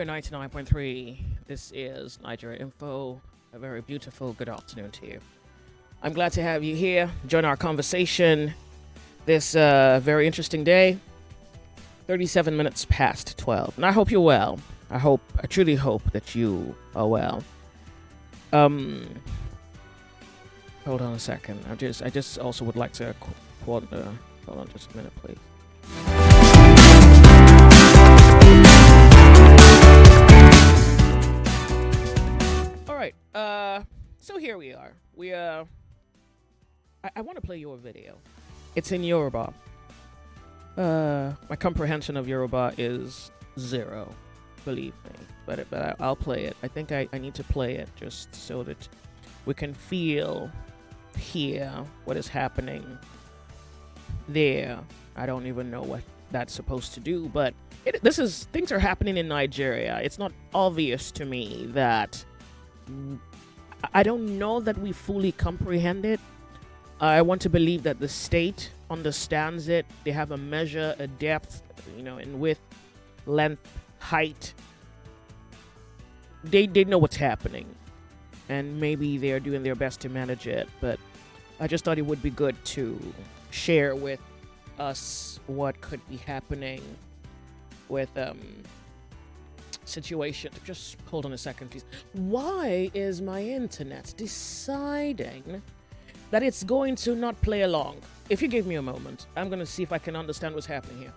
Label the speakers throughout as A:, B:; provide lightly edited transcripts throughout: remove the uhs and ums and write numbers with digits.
A: Nigeria 99.3. This is Nigeria Info. A very beautiful good afternoon to you. I'm glad to have you here. Join our conversation this very interesting day. 37 minutes past 12. And I hope you're well. I truly hope that you are well. Hold on a second. I just also would like to hold on just a minute, please. All right. So here we are. I want to play you a video. It's in Yoruba. My comprehension of Yoruba is zero, believe me. But I'll play it. I think I need to play it just so that we can hear what is happening there. I don't even know what that's supposed to do, but things are happening in Nigeria. It's not obvious to me that I don't know that we fully comprehend it. I want to believe that the state understands it. They have a measure, a depth, in width, length, height. They know what's happening, and maybe they're doing their best to manage it. But I just thought it would be good to share with us what could be happening with situation. Just hold on a second, please. Why is my internet deciding that it's going to not play along? If you give me a moment, I'm going to see if I can understand what's happening here.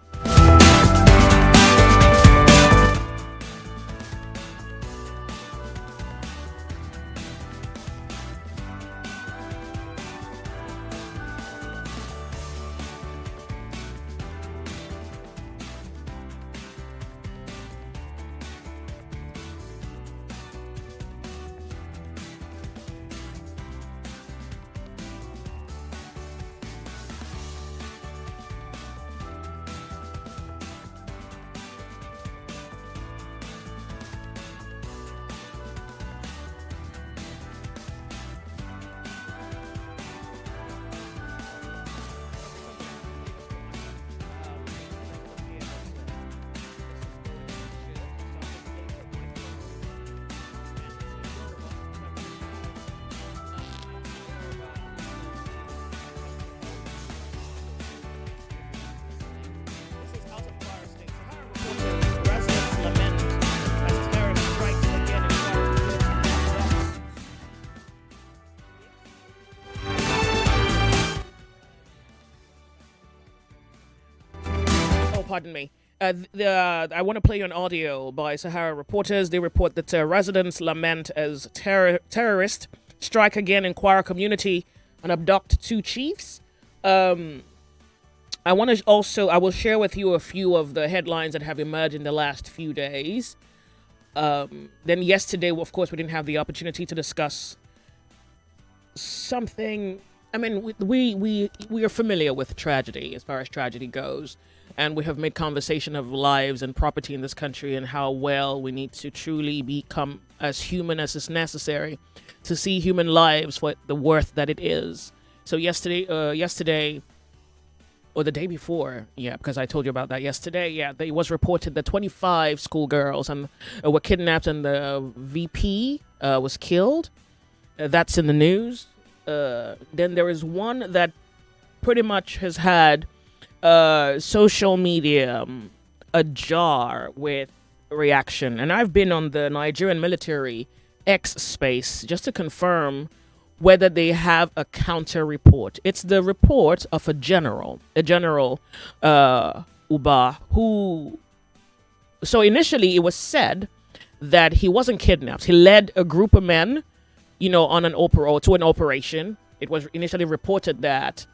A: Pardon me. I want to play you an audio by Sahara reporters. They report that residents lament as terrorists strike again in Kwara community and abduct two chiefs. I will share with you a few of the headlines that have emerged in the last few days. Then yesterday, of course, we didn't have the opportunity to discuss something. I mean, we are familiar with tragedy as far as tragedy goes. And we have made conversation of lives and property in this country and how well we need to truly become as human as is necessary to see human lives for the worth that it is. So yesterday, or the day before, because I told you about that yesterday, it was reported that 25 schoolgirls were kidnapped and the VP was killed. That's in the news. Then there is one that pretty much has had social media ajar with reaction, and I've been on the Nigerian military X space just to confirm whether they have a counter report. It's the report of a general Uba, who, so initially it was said that he wasn't kidnapped. He led a group of men, on an operation. It was initially reported that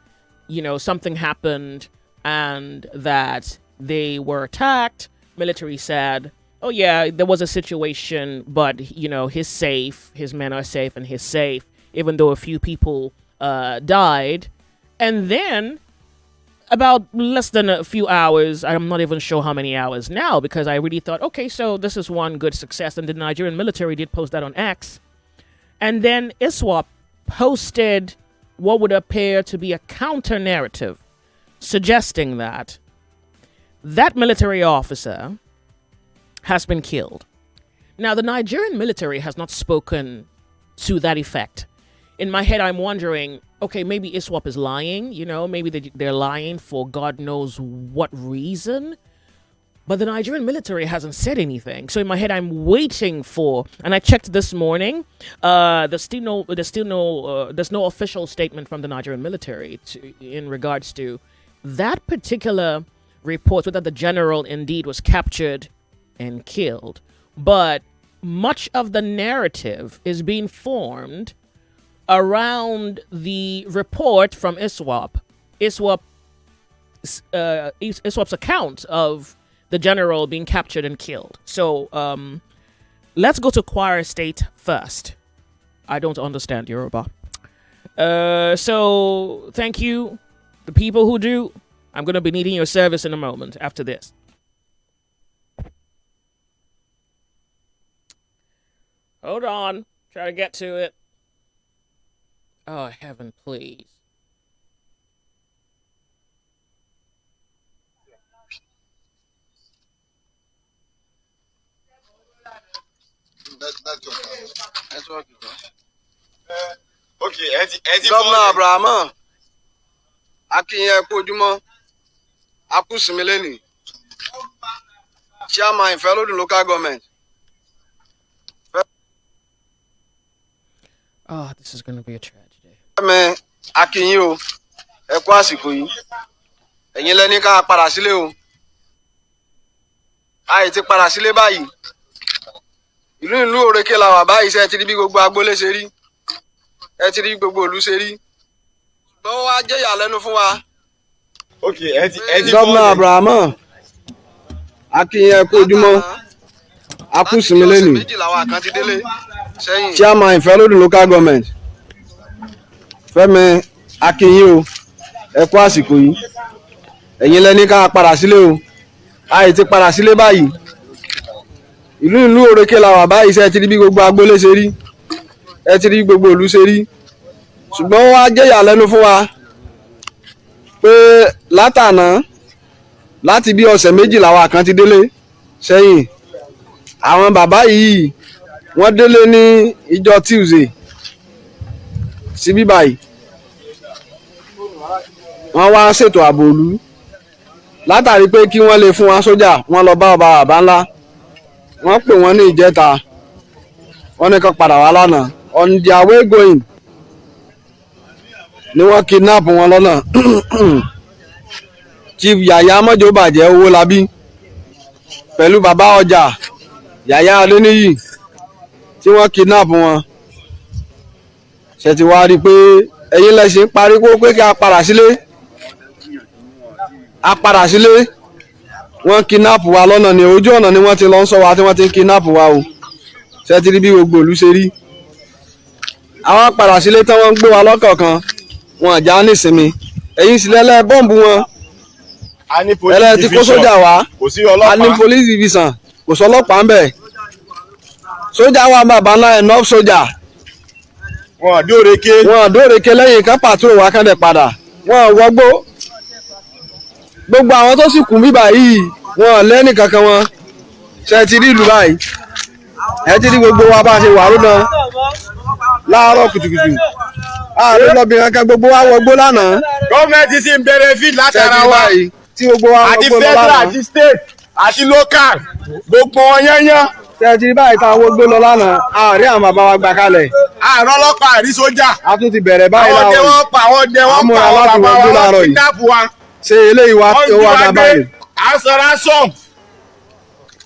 A: something happened and that they were attacked. Military said, oh yeah, there was a situation, but he's safe, his men are safe, and he's safe, even though a few people died. And then about less than a few hours, I'm not even sure how many hours now, because I really thought, okay, so this is one good success. And the Nigerian military did post that on X. And then ISWAP posted what would appear to be a counter narrative, suggesting that that military officer has been killed. Now, the Nigerian military has not spoken to that effect. In my head, I'm wondering, okay, maybe ISWAP is lying, maybe they're lying for God knows what reason. But the Nigerian military hasn't said anything. So in my head, I'm waiting for, and I checked this morning, there's no official statement from the Nigerian military in regards to that particular report, whether the general indeed was captured and killed. But much of the narrative is being formed around the report from ISWAP, ISWAP's account of the general being captured and killed. So let's go to Kwara State first. I don't understand Yoruba. So thank you, the people who do. I'm going to be needing your service in a moment after this. Hold on. Try to get to it. Oh, heaven, please.
B: That's okay. Okay, Governor Abraham, Akinye Kojumo, Akusimileni, Chairman, fellow the local government.
A: Oh, this is going to be a tragedy.
B: Man, Akinyo, Ekwasikoyi, ẹ̀yin lẹ́ni ká padà sílé o. Àì ti padà sílé báyìí. Ìlú Òrèké la wà báyìí, ṣé ti rí bí gbogbo agboolé ṣe rí. Ẹ ti rí gbogbo ìlú ṣe rí. Ṣùgbọ́n wá jẹ́ ìyàlẹ́nu fún wa.
C: Okay, ẹ ti
B: Governor Abraham, Akinye Kojumo, Akusimileni, Chairman, fellow the local government. Fẹ́mi Akinyo, ẹ kú àsìkò yìí. Ẹ̀yin lẹ́ni ká padà sílé o. Àì ti padà sílé báyìí. Ìlú Òrèké la wà báyìí, ṣé ti rí bí gbogbo agboolé ṣe rí. Ẹ ti rí gbogbo ìlú ṣe rí. Ṣùgbọ́n wá jẹ́ ìyàlẹ́nu fún wa pé látàná láti bí ọ̀sẹ̀ méjì làwọn kan ti délé sẹ́yìn. Àwọn bàbá yìí wọ́n délé ní ìjọ Tuesday síbí báyìí. Wọ́n wá ṣètò ààbò ìlú látàrí pé kí wọ́n lè fún wa sójà. Wọ́n lọ bá ọba bàbá ńlá. Wọ́n pè wọ́n ní ìjẹta. Wọ́n ní kó padà wá lánàá. On their way going ni wọ́n kidnap wọn lọ́nà. Chief Yaya Mọ́jọ́ bàjẹ́ owó labí pẹ̀lú bàbá ọjà Yaya Adéníyì tí wọ́n kidnap wọn. Ṣé ti wá rí pé ẹ̀yin lẹ́sìn parí kó pé kí a padà sílé. A padà sílé. Wọ́n kidnap wa lọ́nà ní ojú ọ̀nà ni wọ́n ti lọ ń sọ wa tí wọ́n ti ń kidnap wa o. Ṣé ti rí bí gbogbo ìlú ṣe rí. Àwọn padà sílé tán wọ́n ń gbé wa lọ́kọ̀ọ̀kan. Wọn àjà nísinmi. Ẹ̀yin sì lẹ́lẹ́ bọ́ǹbù wọn. Ẹlẹ́ ti kó sójà wá. A ní police division. Kò sọ́lọ́pàá ń bẹ̀. Sójà wa bàbá ńlá enough sójà.
C: Wọ́n àdóòrèké lẹ́yìn kan patrol wa kán dẹ̀ padà. Wọ́n wọgbó. Gbogbo àwọn tó sì kù bíbà yìí wọ́n lẹ́nì kankan wọn. Ṣé ti rí ìlú báyìí? Ẹ ti rí gbogbo wa bá ṣe wà lónà láàárọ̀ kùtùkùtù. Ààrẹ lọ́bìnrin kankan gbogbo wa wọgbó lánàá. Gọ́ọ̀mẹ̀ntì sì ń benefit látara wa.
B: Tí gbogbo wa
C: Àti
B: wọgbó lọ
C: federal
B: lánàá.
C: àti state àti local gbogbo wọn yányán.
B: Ṣé ti rí báyìí táwọn wọgbó lọ lánàá? Ààrẹ àwọn bàbá wa gbà kalẹ̀.
C: Àárọ̀ ọlọ́pàá àrí sójà.
B: A tún ti bẹ̀rẹ̀ báyìí
C: Àwọn jẹ́
B: láwọn.
C: wọ́n pa àwọn
B: láti
C: bàbá
B: wọgbó
C: wa
B: láàárọ̀
C: wọ́n
B: yìí.
C: kidnap wa.
B: Ṣé eléyìí wá tó wá dá báyìí?
C: À ń sọ ransom.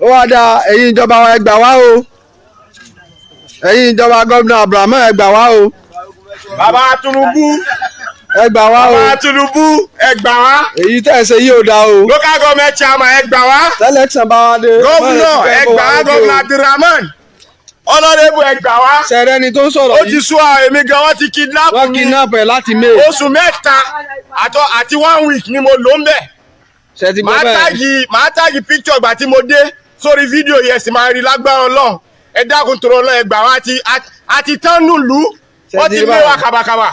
B: Ó wá dá ẹ̀yin ìjọba wa ẹ gbà wá o. Ẹ̀yin ìjọba gómìnà Abraham ẹ gbà wá o.
C: Bàbá Tinubu.
B: Ẹ gbà wá o.
C: Bàbá Tinubu ẹ gbà wá.
B: Èyí tẹ̀ ṣe yìí ò dá o.
C: Local government chairman ẹ gbà wá.
B: Selection bá wá dé.
C: Gómìnà ẹ gbà wá. Gómìnà Abdulrahman. Honorable ẹ gbà wá.
B: Sẹ̀rẹ̀ ni tó ń sọ̀rọ̀
C: Ó ti
B: yìí.
C: sú àwọn èmi gan wọ́n ti kidnap
B: Wọ́n
C: mi.
B: kidnap ẹ̀ láti May.
C: Oṣù mẹ́ta àti 1 week ni mo lò ń bẹ̀.
B: Ṣé ti gbọ́ bẹ́ẹ̀?
C: Màá táàgì picture ìgbà tí mo dé sórí fídíò yẹn sì máa rí lágbára Ọlọ́run. Ẹ dákun tòrò Ọlọ́run ẹ gbà wá àti tán nùlú. Wọ́n ti lé wa kàbàkàbà.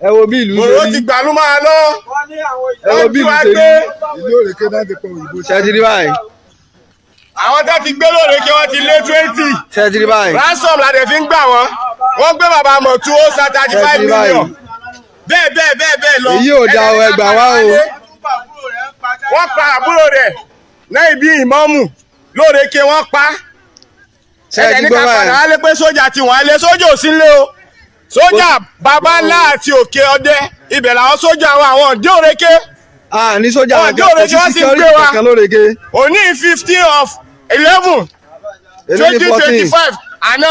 B: Ẹ wo bí ìlú ṣe
C: Mòró
B: rí.
C: ti gbàlú máa lọ.
B: Ẹ wo bí ìlú ṣe rí.
C: Ìlú Òrèké náà ti pọ̀ òyìnbó.
B: Ṣé ti rí báyìí?
C: àwọn tó ti gbé lóore kí wọ́n ti lé 20.
B: ṣẹ́tìrì báyìí.
C: ransom la dẹ̀ fi ń gbà wọ́n. wọ́n gbé bàbá mọ̀tú ó san 35 million. bẹ́ẹ̀ lọ.
B: èyí ò da ọ ẹgbà wá o.
C: wọ́n pa àbúrò rẹ̀ náà ibi ìmọ̀ọ́mù lóore kí wọ́n pa. ẹ̀jẹ̀ ní ká padà wálé pé sójà ti wọ́n lé sójà ò sí lé o. sójà bàbá ńlá àti òkè ọdẹ ibẹ̀ làwọn sójà àwọn òde òrèké.
B: ní sójà
C: òde òrèké wọ́n sì ń gbé wa òní 15 of 11 2025 àná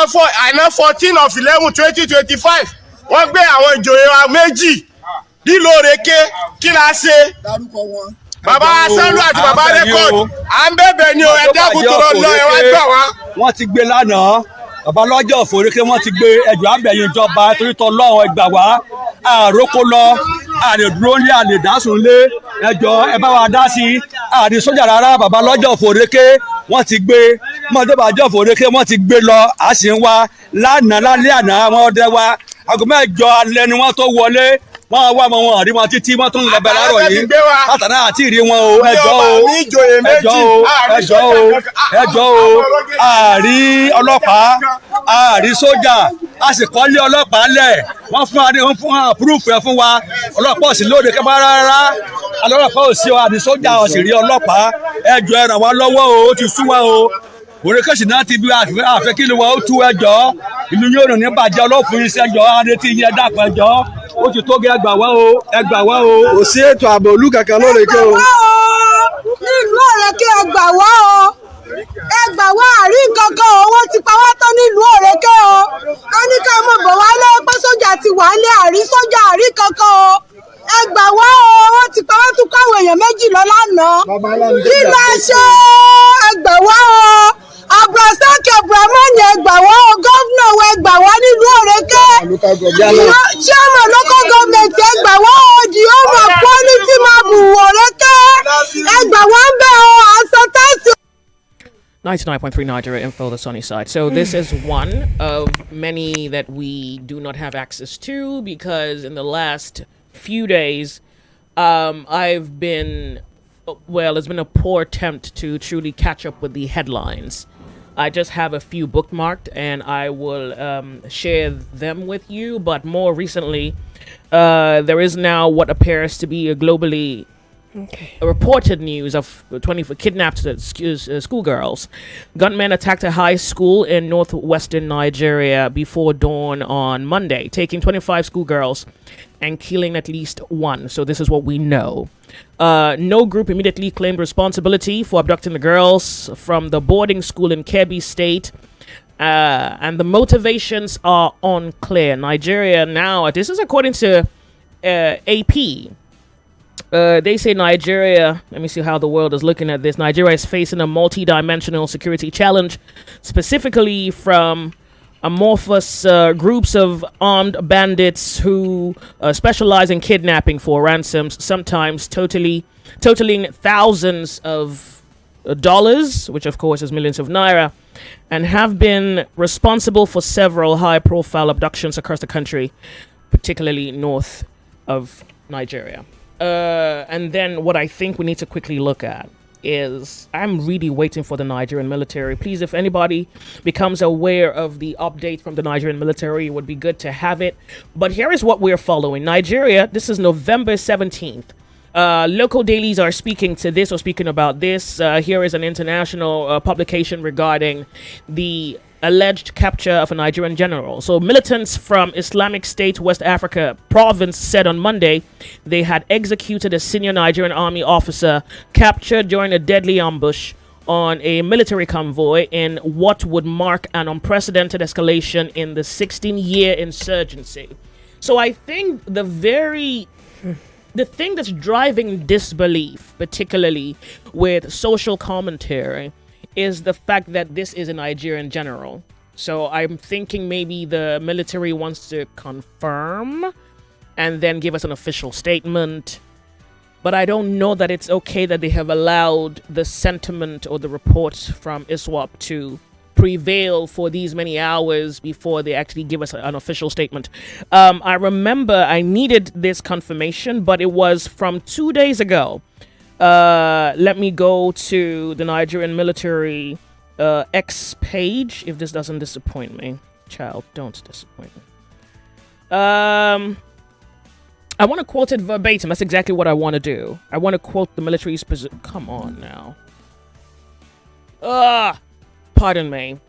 C: 14 of 11 2025 wọ́n gbé àwọn ìjòyè wa méjì nílò òrèké kí la ṣe. bàbá asánú àti bàbá rẹ́kọ̀d à ń bẹ̀bẹ̀ ni o ẹ dákun tó lọ ẹ wá gbà wá.
D: wọ́n ti gbé lánàá bàbá lọ́jọ́ òfòrékè wọ́n ti gbé ẹjọ́ àbẹ̀yìn ìjọba torí tọ́ lọ́wọ́ ẹgbà wá àròkọ lọ àrèdúró ní àlèdásùn lé ẹjọ́ ẹ bá wa dá sí àrí sójà rárá bàbá lọ́jọ́ òfòrékè wọ́n ti gbé mọ́tòbàjọ́ òfòrékè wọ́n ti gbé lọ à sì ń wá lánàá lálẹ́ àná wọn ọdẹ wa aago mẹ́jọ alẹ́ ni wọ́n tó wọlé wọ́n wá wọn rí wọn títí wọ́n tún lọ́bẹ̀ láàárọ̀ yìí látàná àti ìrí wọn o ẹjọ́ o àrí ọlọ́pàá àrí sójà a sì kọ́lé ọlọ́pàá lẹ̀ wọ́n fún àpúrúfù ẹ̀ fún wa ọlọ́pàá ò sì lóde kẹ́bá rárá ọlọ́pàá ò sí o àrí sójà ò sì rí ọlọ́pàá ẹjọ́ ẹ ràn wá lọ́wọ́ o ó ti sú wa o òrèkèsì náà ti bí àfẹ́ kí ló wà ó tú ẹjọ́ ìlú yóò rìn ní bàjẹ́ ọlọ́pàá ìṣẹ́jọ́ adétí yẹn dàpọ̀ ẹjọ́ ó ti tó gẹ ẹgbà wá o.
B: kò sí ètò ààbò olú kankan lóòrèké o.
E: nílùú òrèké ẹgbà wá àrí kankan owó ti pa wá tán nílùú òrèké o. a ní ká mọ̀ bọ̀ wá lọ́wọ́ pé sójà ti wà lé àrí sójà àrí kankan o. ẹgbà wá o wọ́n ti pa wá tún káwọn èèyàn méjì lọ lánàá. kí ló ṣe ẹgbà wá o. Abrasake Abramani ẹgbà wá o gómìnà wa ẹgbà wá nílùú òrèké. chairman local government ẹgbà wá o Jehovah quality mabu òrèké ẹgbà wá ń bẹ̀ o àṣọ tẹ́sí.
A: 99.3 Nigeria Info, the sunny side. So this is one of many that we do not have access to because in the last few days, it's been a poor attempt to truly catch up with the headlines. I just have a few bookmarked and I will share them with you. But more recently, there is now what appears to be a globally reported news of 24 kidnapped schoolgirls. Gunmen attacked a high school in northwestern Nigeria before dawn on Monday, taking 25 schoolgirls and killing at least one. So this is what we know. No group immediately claimed responsibility for abducting the girls from the boarding school in Kebbi State. And the motivations are unclear. Nigeria now, this is according to AP. They say Nigeria, let me see how the world is looking at this. Nigeria is facing a multi-dimensional security challenge, specifically from amorphous groups of armed bandits who specialize in kidnapping for ransoms, sometimes totaling thousands of dollars, which of course is millions of naira, and have been responsible for several high-profile abductions across the country, particularly north of Nigeria. And then what I think we need to quickly look at is I'm really waiting for the Nigerian military. Please, if anybody becomes aware of the update from the Nigerian military, it would be good to have it. But here is what we're following. Nigeria, this is November 17th. Local dailies are speaking to this or speaking about this. Here is an international publication regarding the alleged capture of a Nigerian general. So militants from Islamic State West Africa province said on Monday they had executed a senior Nigerian army officer captured during a deadly ambush on a military convoy in what would mark an unprecedented escalation in the 16-year insurgency. So I think the thing that's driving disbelief, particularly with social commentary, is the fact that this is a Nigerian general. So I'm thinking maybe the military wants to confirm and then give us an official statement. But I don't know that it's okay that they have allowed the sentiment or the reports from ISWAP to prevail for these many hours before they actually give us an official statement. I remember I needed this confirmation, but it was from 2 days ago. Let me go to the Nigerian military X page. If this doesn't disappoint me, child, don't disappoint me. I want to quote it verbatim. That's exactly what I want to do. I want to quote the military's position. Come on now. Pardon me.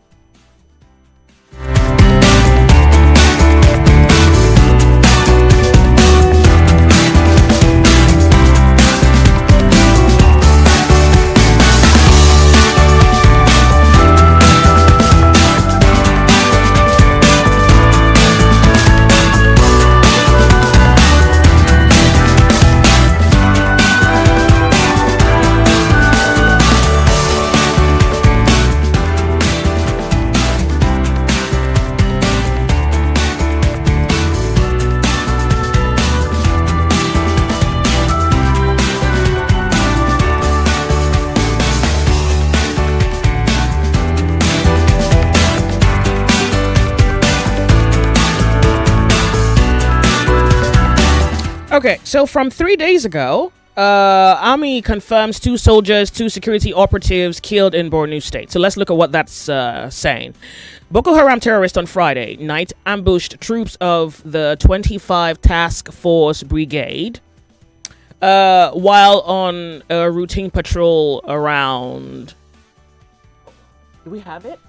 A: Okay, so from 3 days ago, Army confirms 2 soldiers, 2 security operatives killed in Borno State. So let's look at what that's saying. Boko Haram terrorists on Friday night ambushed troops of the 25 Task Force Brigade while on a routine patrol around... Do we have it?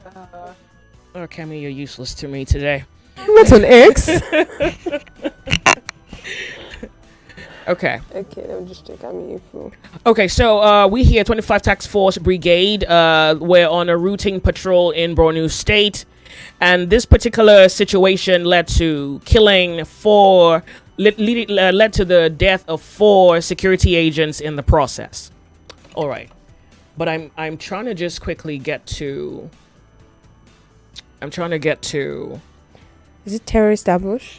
A: Oh, Cammy, you're useless to me today.
F: Not on X.
A: Okay.
F: Okay, let me just check. I'm info.
A: Okay, so we here, 25 Task Force Brigade, we're on a routine patrol in Borno State, and this particular situation led to killing 4, led to the death of 4 security agents in the process. All right, but I'm trying to just quickly get to.
F: Is it terrorist ambush?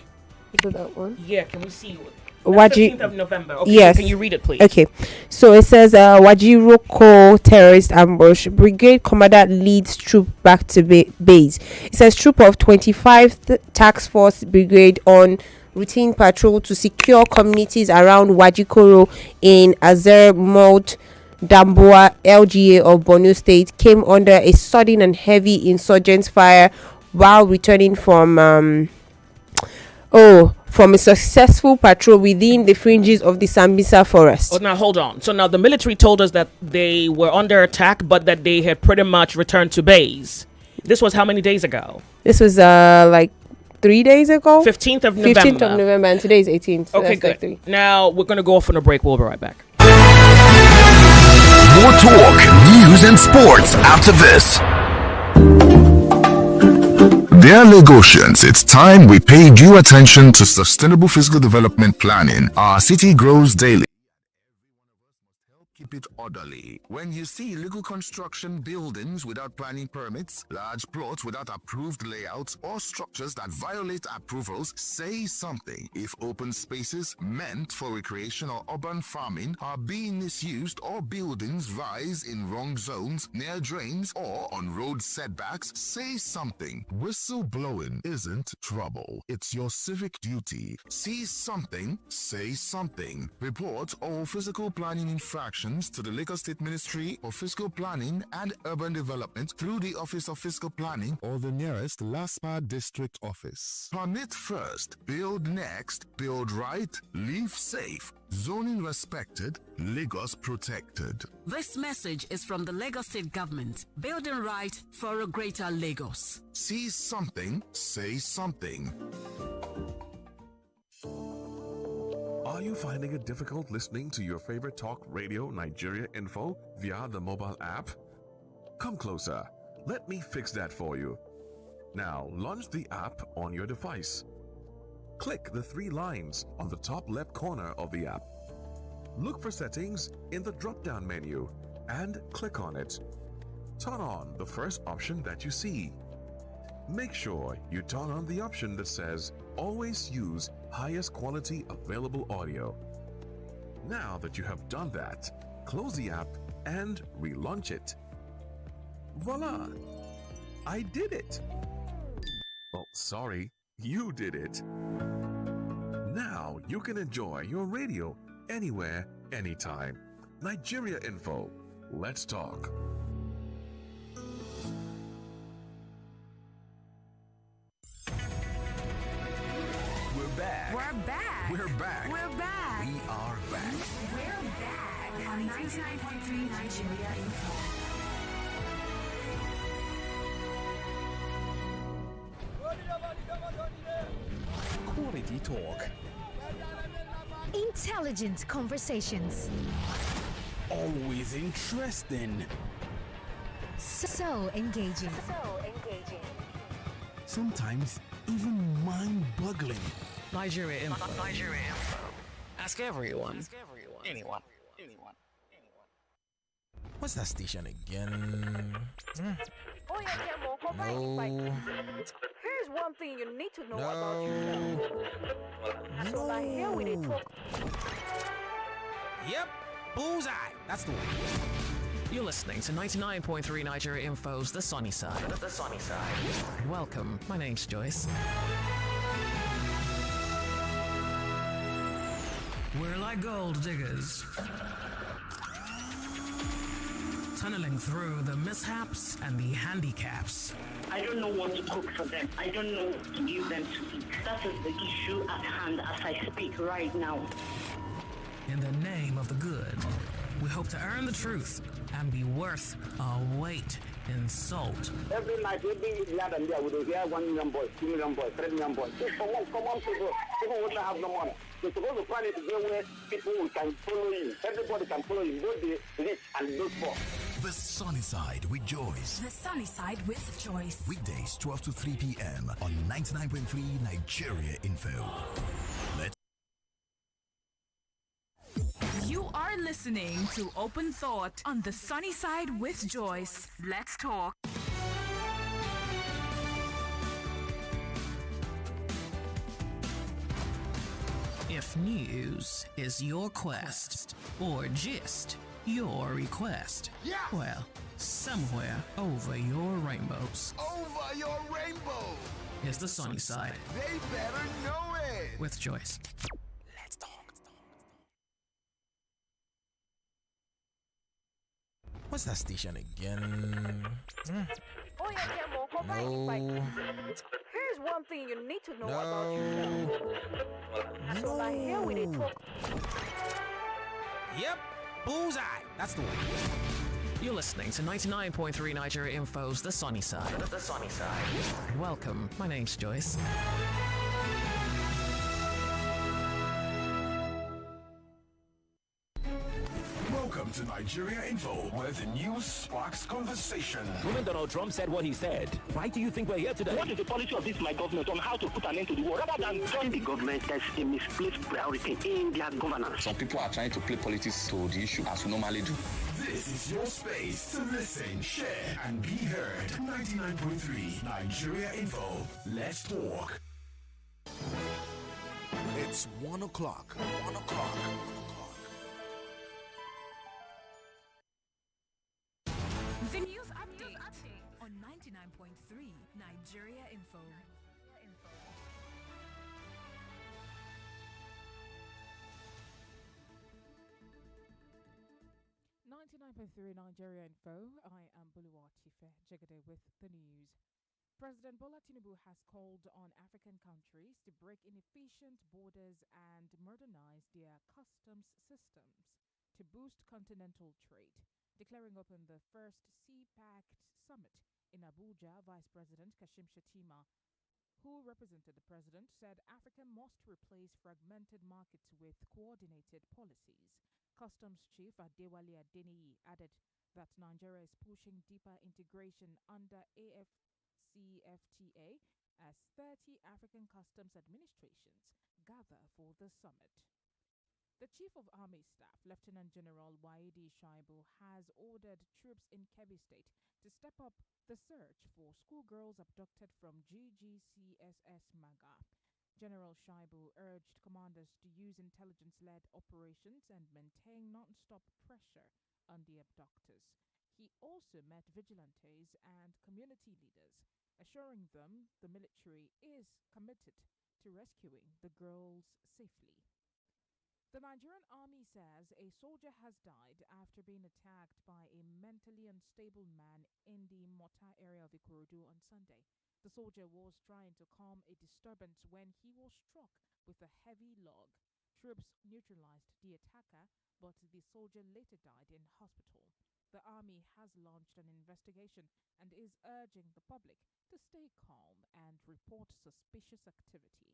F: Is it that one?
A: Yeah, can we see?
F: Waji
A: 15th of November. Okay,
F: yes.
A: Can you read it, please?
F: Okay. So it says Wajiroko terrorist ambush. Brigade commander leads troop back to base. It says troop of 25th Task Force Brigade on routine patrol to secure communities around Wajikoro in Azer Mount Damboa LGA of Borno State came under a sudden and heavy insurgent fire while returning from a successful patrol within the fringes of the Sambisa forest.
A: Oh, now hold on. So now the military told us that they were under attack, but that they had pretty much returned to base. This was how many days ago?
F: This was like 3 days ago.
A: 15th of November.
F: 15th of November, and today is 18th. So
A: okay, good. Like now we're going to go off on a break. We'll be right back.
G: More talk, news, and sports after this. Dear Lagosians, it's time we pay due attention to sustainable physical development planning. Our city grows daily. Keep it orderly. When you see illegal construction buildings without planning permits, large plots without approved layouts, or structures that violate approvals, say something. If open spaces meant for recreation or urban farming are being misused or buildings rise in wrong zones, near drains, or on road setbacks, say something. Whistleblowing isn't trouble. It's your civic duty. See something, say something. Report all physical planning infractions to the Lagos State Ministry of Fiscal Planning and Urban Development through the Office of Fiscal Planning or the nearest LASPA district office. Permit first, build next, build right, live safe. Zoning respected, Lagos protected.
H: This message is from the Lagos State Government, building right for a greater Lagos.
G: See something, say something.
I: Are you finding it difficult listening to your favorite talk radio Nigeria info via the mobile app? Come closer. Let me fix that for you. Now, launch the app on your device. Click the 3 lines on the top left corner of the app. Look for settings in the drop-down menu and click on it. Turn on the first option that you see. Make sure you turn on the option that says always use highest quality available audio. Now that you have done that, close the app and relaunch it. Voila! I did it! Oh, sorry, you did it. Now you can enjoy your radio anywhere, anytime. Nigeria Info. Let's talk.
J: We're back.
H: We're back.
J: We're back.
H: We're back.
J: We are back.
H: We're back on 99.3 Nigeria Info.
J: Quality talk.
K: Intelligent conversations.
J: Always interesting.
K: So engaging.
J: Sometimes even mind-boggling.
L: Nigeria Info. Nigeria Info. Ask everyone. Anyone.
J: What's that station again?
M: Oh yeah, Jamo, come
J: No.
M: Here's one thing you need to know
J: No.
M: about yourself. So like here we dey talk.
J: Yep. Bullseye. That's the one.
L: You're listening to 99.3 Nigeria Info's The Sunny Side. The Sunny Side. Welcome. My name's Joyce. We're like gold diggers, tunneling through the mishaps and the handicaps.
N: I don't know what to cook for them. I don't know what to give them to eat. That is the issue at hand as I speak right now.
L: In the name of the good, we hope to earn the truth and be worth our weight in salt.
O: Every night, we be glad and there. We will hear 1 million boys, 2 million boys, 3 million boys. Common people who don't have no money. They're supposed to plan it to go where people can follow you. Everybody can follow you, both the rich and those poor.
J: The Sunny Side with Joyce.
H: The Sunny Side with Joyce.
J: Weekdays 12 to 3 p.m. on 99.3 Nigeria Info. Let's.
H: You are listening to Open Thought on The Sunny Side with Joyce. Let's talk.
L: If news is your quest, or gist your request, well, somewhere over your rainbows
G: Over your rainbow.
L: is the Sunny Side
G: They better know it.
L: with Joyce.
J: Let's talk. What's that station again?
M: Oh yeah, Jamo, come
J: No.
M: Here's one thing you need to know
J: No.
M: about yourself. So like here we dey talk.
J: Yep. Bullseye. That's the one.
L: You're listening to 99.3 Nigeria Info's The Sunny Side. The Sunny Side. Welcome. My name's Joyce.
J: Welcome to Nigeria Info, where the news sparks conversation.
P: When Donald Trump said what he said, why do you think we're here today?
N: What is the policy of this my government on how to put an end to the war? Rather than join the government, there's a misplaced priority in their governance.
Q: Some people are trying to play politics to the issue as we normally do.
J: This is your space to listen, share, and be heard. 99.3 Nigeria Info. Let's talk. It's 1 o'clock. 1 o'clock.
H: The news update on 99.3 Nigeria Info.
R: 99.3 Nigeria Info. I am Buluwatife Jegede with the news. President Bola Tinubu has called on African countries to break inefficient borders and modernize their customs systems to boost continental trade. Declaring open the first CPAC summit in Abuja, Vice President Kashim Shettima, who represented the president, said Africa must replace fragmented markets with coordinated policies. Customs Chief Adewale Adeniyi added that Nigeria is pushing deeper integration under AfCFTA as 30 African customs administrations gather for the summit. The Chief of Army Staff, Lieutenant General Waidi Shaibu, has ordered troops in Kebbi State to step up the search for schoolgirls abducted from GGCSS Maga. General Shaibu urged commanders to use intelligence-led operations and maintain non-stop pressure on the abductors. He also met vigilantes and community leaders, assuring them the military is committed to rescuing the girls safely. The Nigerian army says a soldier has died after being attacked by a mentally unstable man in the Mota area of Ikorodu on Sunday. The soldier was trying to calm a disturbance when he was struck with a heavy log. Troops neutralized the attacker, but the soldier later died in hospital. The army has launched an investigation and is urging the public to stay calm and report suspicious activity.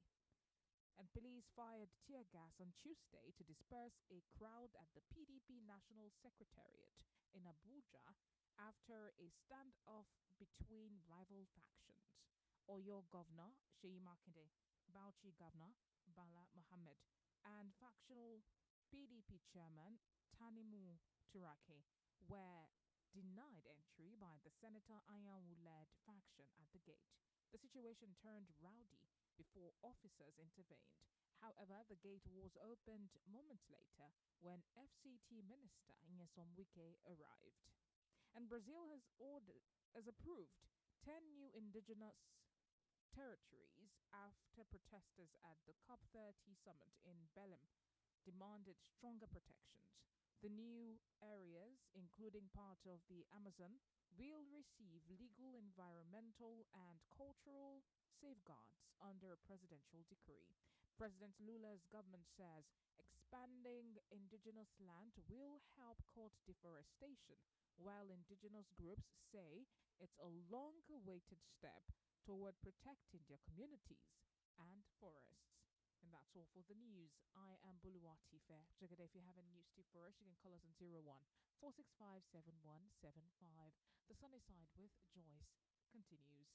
R: And police fired tear gas on Tuesday to disperse a crowd at the PDP National Secretariat in Abuja after a standoff between rival factions. Oyo Governor Sheyi Makinde, Bauchi Governor Bala Mohammed, and factional PDP Chairman Tanimu Turaki were denied entry by the Senator Anyanwu-led faction at the gate. The situation turned rowdy before officers intervened. However, the gate was opened moments later when FCT Minister Nyesom Wike arrived. And Brazil has approved 10 new indigenous territories after protesters at the COP30 summit in Belém demanded stronger protections. The new areas, including part of the Amazon, will receive legal, environmental, and cultural safeguards under a presidential decree. President Lula's government says expanding indigenous land will help cut deforestation, while indigenous groups say it's a long-awaited step toward protecting their communities and forests. And that's all for the news. I am Buluwati Fair. Jagade, if you have any news tip for us, you can call us on 01-465-7175. The Sunny Side with Joyce continues.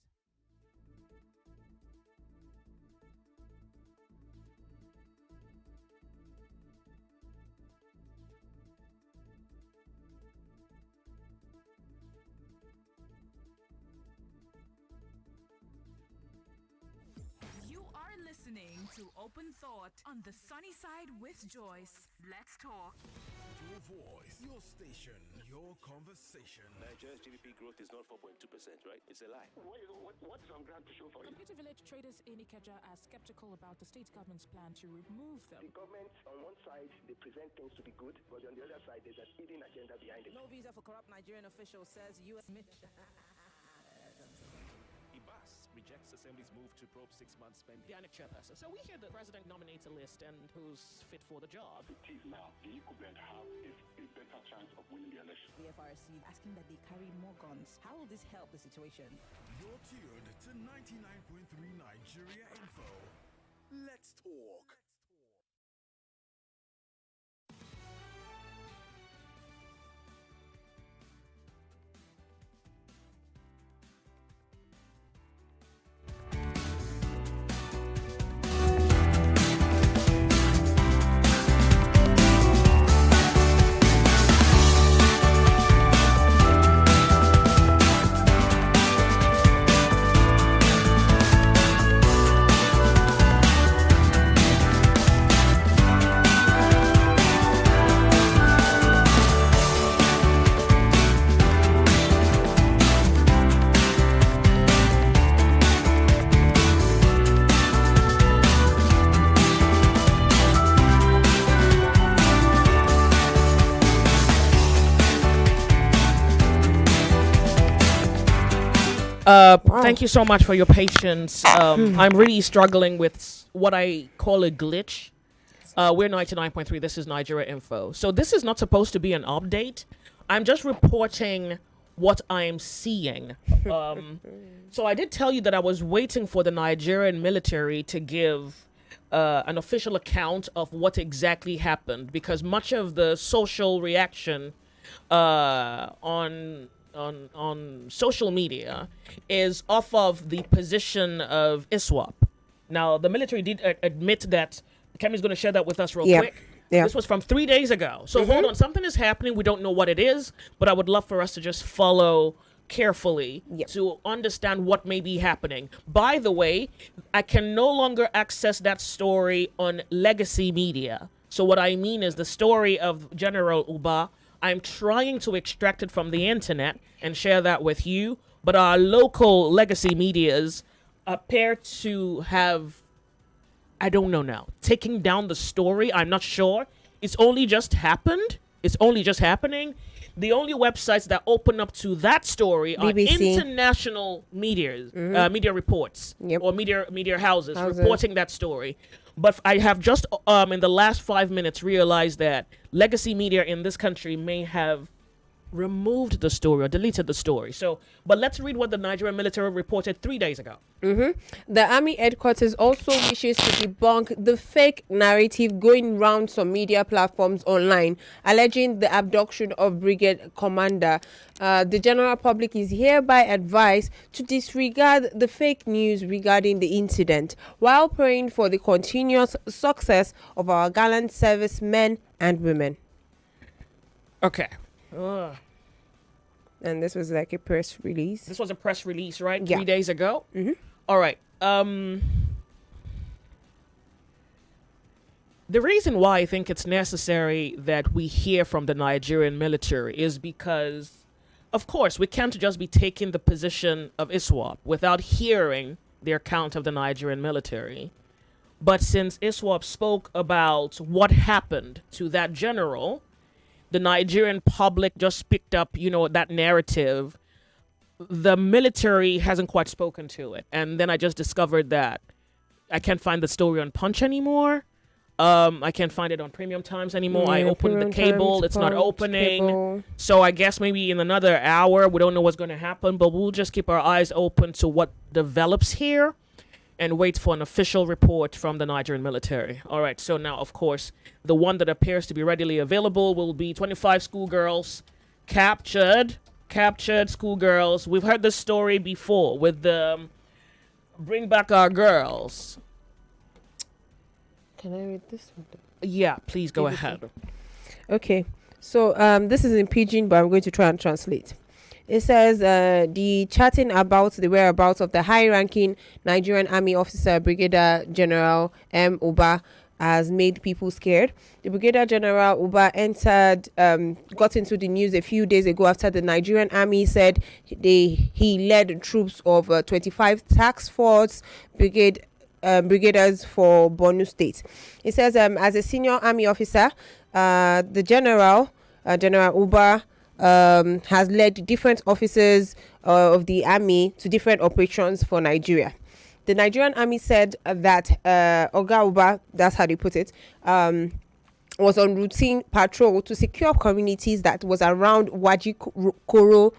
H: You are listening to Open Thought on the Sunny Side with Joyce. Let's talk.
J: Your voice, your station, your conversation.
P: Nigeria's GDP growth is not 4.2%, right? It's a lie.
O: What's on ground to show for it?
R: Computer Village traders in Ikeja are skeptical about the state government's plan to remove them.
O: The government, on one side, they present things to be good, but on the other side, there's a hidden agenda behind it.
S: No visa for corrupt Nigerian official, says U.S.
P: Ibas rejects Assembly's move to probe 6 months spending.
A: The INEC chairperson. So we hear the president nominates a list and who's fit for the job.
O: It is now. The equivalent have a better chance of winning the election.
S: The FRC asking that they carry more guns. How will this help the situation?
J: You're tuned to 99.3 Nigeria Info. Let's talk.
A: Thank you so much for your patience. I'm really struggling with what I call a glitch. We're 99.3. This is Nigeria Info. So this is not supposed to be an update. I'm just reporting what I'm seeing. So I did tell you that I was waiting for the Nigerian military to give an official account of what exactly happened, because much of the social reaction on social media is off of the position of ISWAP. Now, the military did admit that. Kemi's going to share that with us real quick. Yeah. This was from 3 days ago. So hold on, something is happening. We don't know what it is, but I would love for us to just follow carefully to understand what may be happening. By the way, I can no longer access that story on legacy media. So what I mean is the story of General Uba. I'm trying to extract it from the internet and share that with you, but our local legacy medias appear to have I don't know now. Taking down the story, I'm not sure. It's only just happened. It's only just happening. The only websites that open up to that story are
F: BBC.
A: international media reports or media houses reporting that story. But I have just in the last 5 minutes realized that legacy media in this country may have removed the story or deleted the story. So, but let's read what the Nigerian military reported 3 days ago.
F: The army headquarters also wishes to debunk the fake narrative going round some media platforms online, alleging the abduction of brigade commander. The general public is hereby advised to disregard the fake news regarding the incident, while praying for the continuous success of our gallant servicemen and women.
A: Okay.
F: And this was like a press release.
A: This was a press release, right?
F: Yeah.
A: 3 days ago? All right. The reason why I think it's necessary that we hear from the Nigerian military is because, of course, we can't just be taking the position of ISWAP without hearing the account of the Nigerian military. But since ISWAP spoke about what happened to that general, the Nigerian public just picked up, that narrative. The military hasn't quite spoken to it. And then I just discovered that I can't find the story on Punch anymore. I can't find it on Premium Times anymore. I opened the cable. It's not opening.
F: Cable.
A: So I guess maybe in another hour, we don't know what's going to happen, but we'll just keep our eyes open to what develops here and wait for an official report from the Nigerian military. All right, so now, of course, the one that appears to be readily available will be 25 schoolgirls captured schoolgirls. We've heard this story before with the Bring Back Our Girls.
F: Can I read this one?
A: Yeah, please go ahead.
F: Okay, so this is in Pidgin, but I'm going to try and translate. It says the chatting about the whereabouts of the high-ranking Nigerian Army officer, Brigadier General M. Uba, has made people scared. The Brigadier General Uba got into the news a few days ago after the Nigerian Army said he led troops of 25 task force brigaders for Borno State. It says as a senior army officer, the General Uba has led different officers of the army to different operations for Nigeria. The Nigerian army said that Oga Uba, that's how they put it, was on routine patrol to secure communities that was around Wajiroko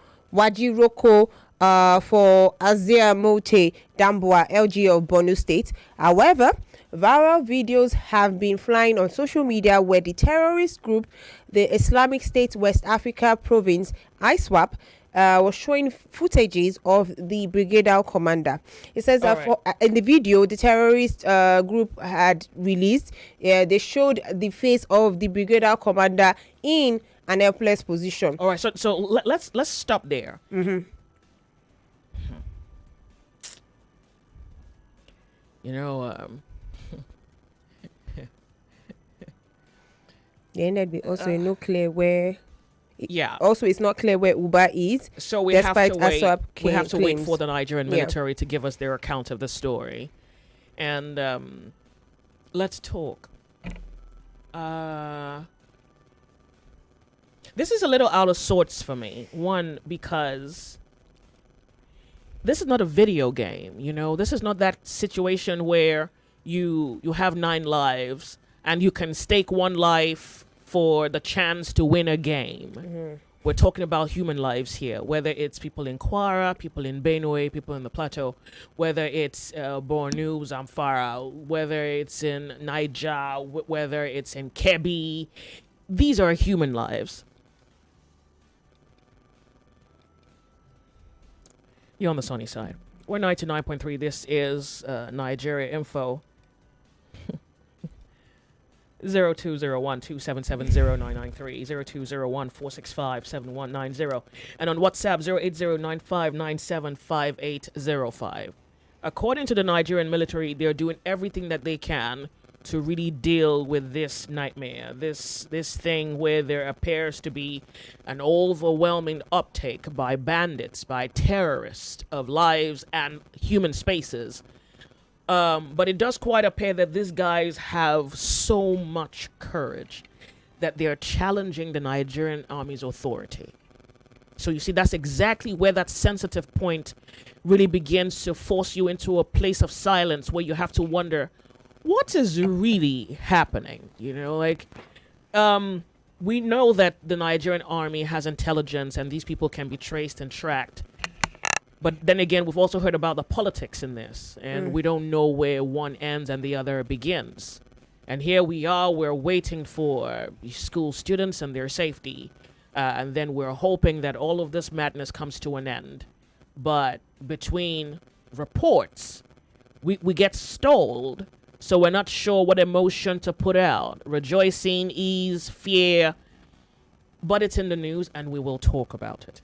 F: for Azia Mote Dambua, LG of Borno State. However, viral videos have been flying on social media where the terrorist group, the Islamic State West Africa Province, ISWAP, was showing footages of the brigadier commander. It says that in the video the terrorist group had released, they showed the face of the brigadier commander in an helpless position.
A: All right, so let's stop there.
F: The ended also no clear where.
A: Yeah.
F: Also, it's not clear where Uba is.
A: So we have to wait. We have to wait
F: claims.
A: for the Nigerian military to give us their account of the story, and let's talk. This is a little out of sorts for me. One, because this is not a video game. This is not that situation where you have 9 lives and you can stake 1 life for the chance to win a game. We're talking about human lives here, whether it's people in Kwara, people in Benue, people in the Plateau, whether it's Borno, Zamfara, whether it's in Niger, whether it's in Kebbi. These are human lives. You're on the sunny side. We're 99.3. This is Nigeria Info. 0201-277-0993, 0201-465-7190, and on WhatsApp 08095975805. According to the Nigerian military, they're doing everything that they can to really deal with this nightmare, this thing where there appears to be an overwhelming uptake by bandits, by terrorists of lives and human spaces. But it does quite appear that these guys have so much courage that they're challenging the Nigerian army's authority. So you see, that's exactly where that sensitive point really begins to force you into a place of silence where you have to wonder, what is really happening? You know, like, we know that the Nigerian army has intelligence and these people can be traced and tracked. But then again, we've also heard about the politics in this, and we don't know where one ends and the other begins. And here we are, we're waiting for school students and their safety. And then we're hoping that all of this madness comes to an end. But between reports, we get stalled, so we're not sure what emotion to put out. Rejoicing, ease, fear. But it's in the news, and we will talk about it.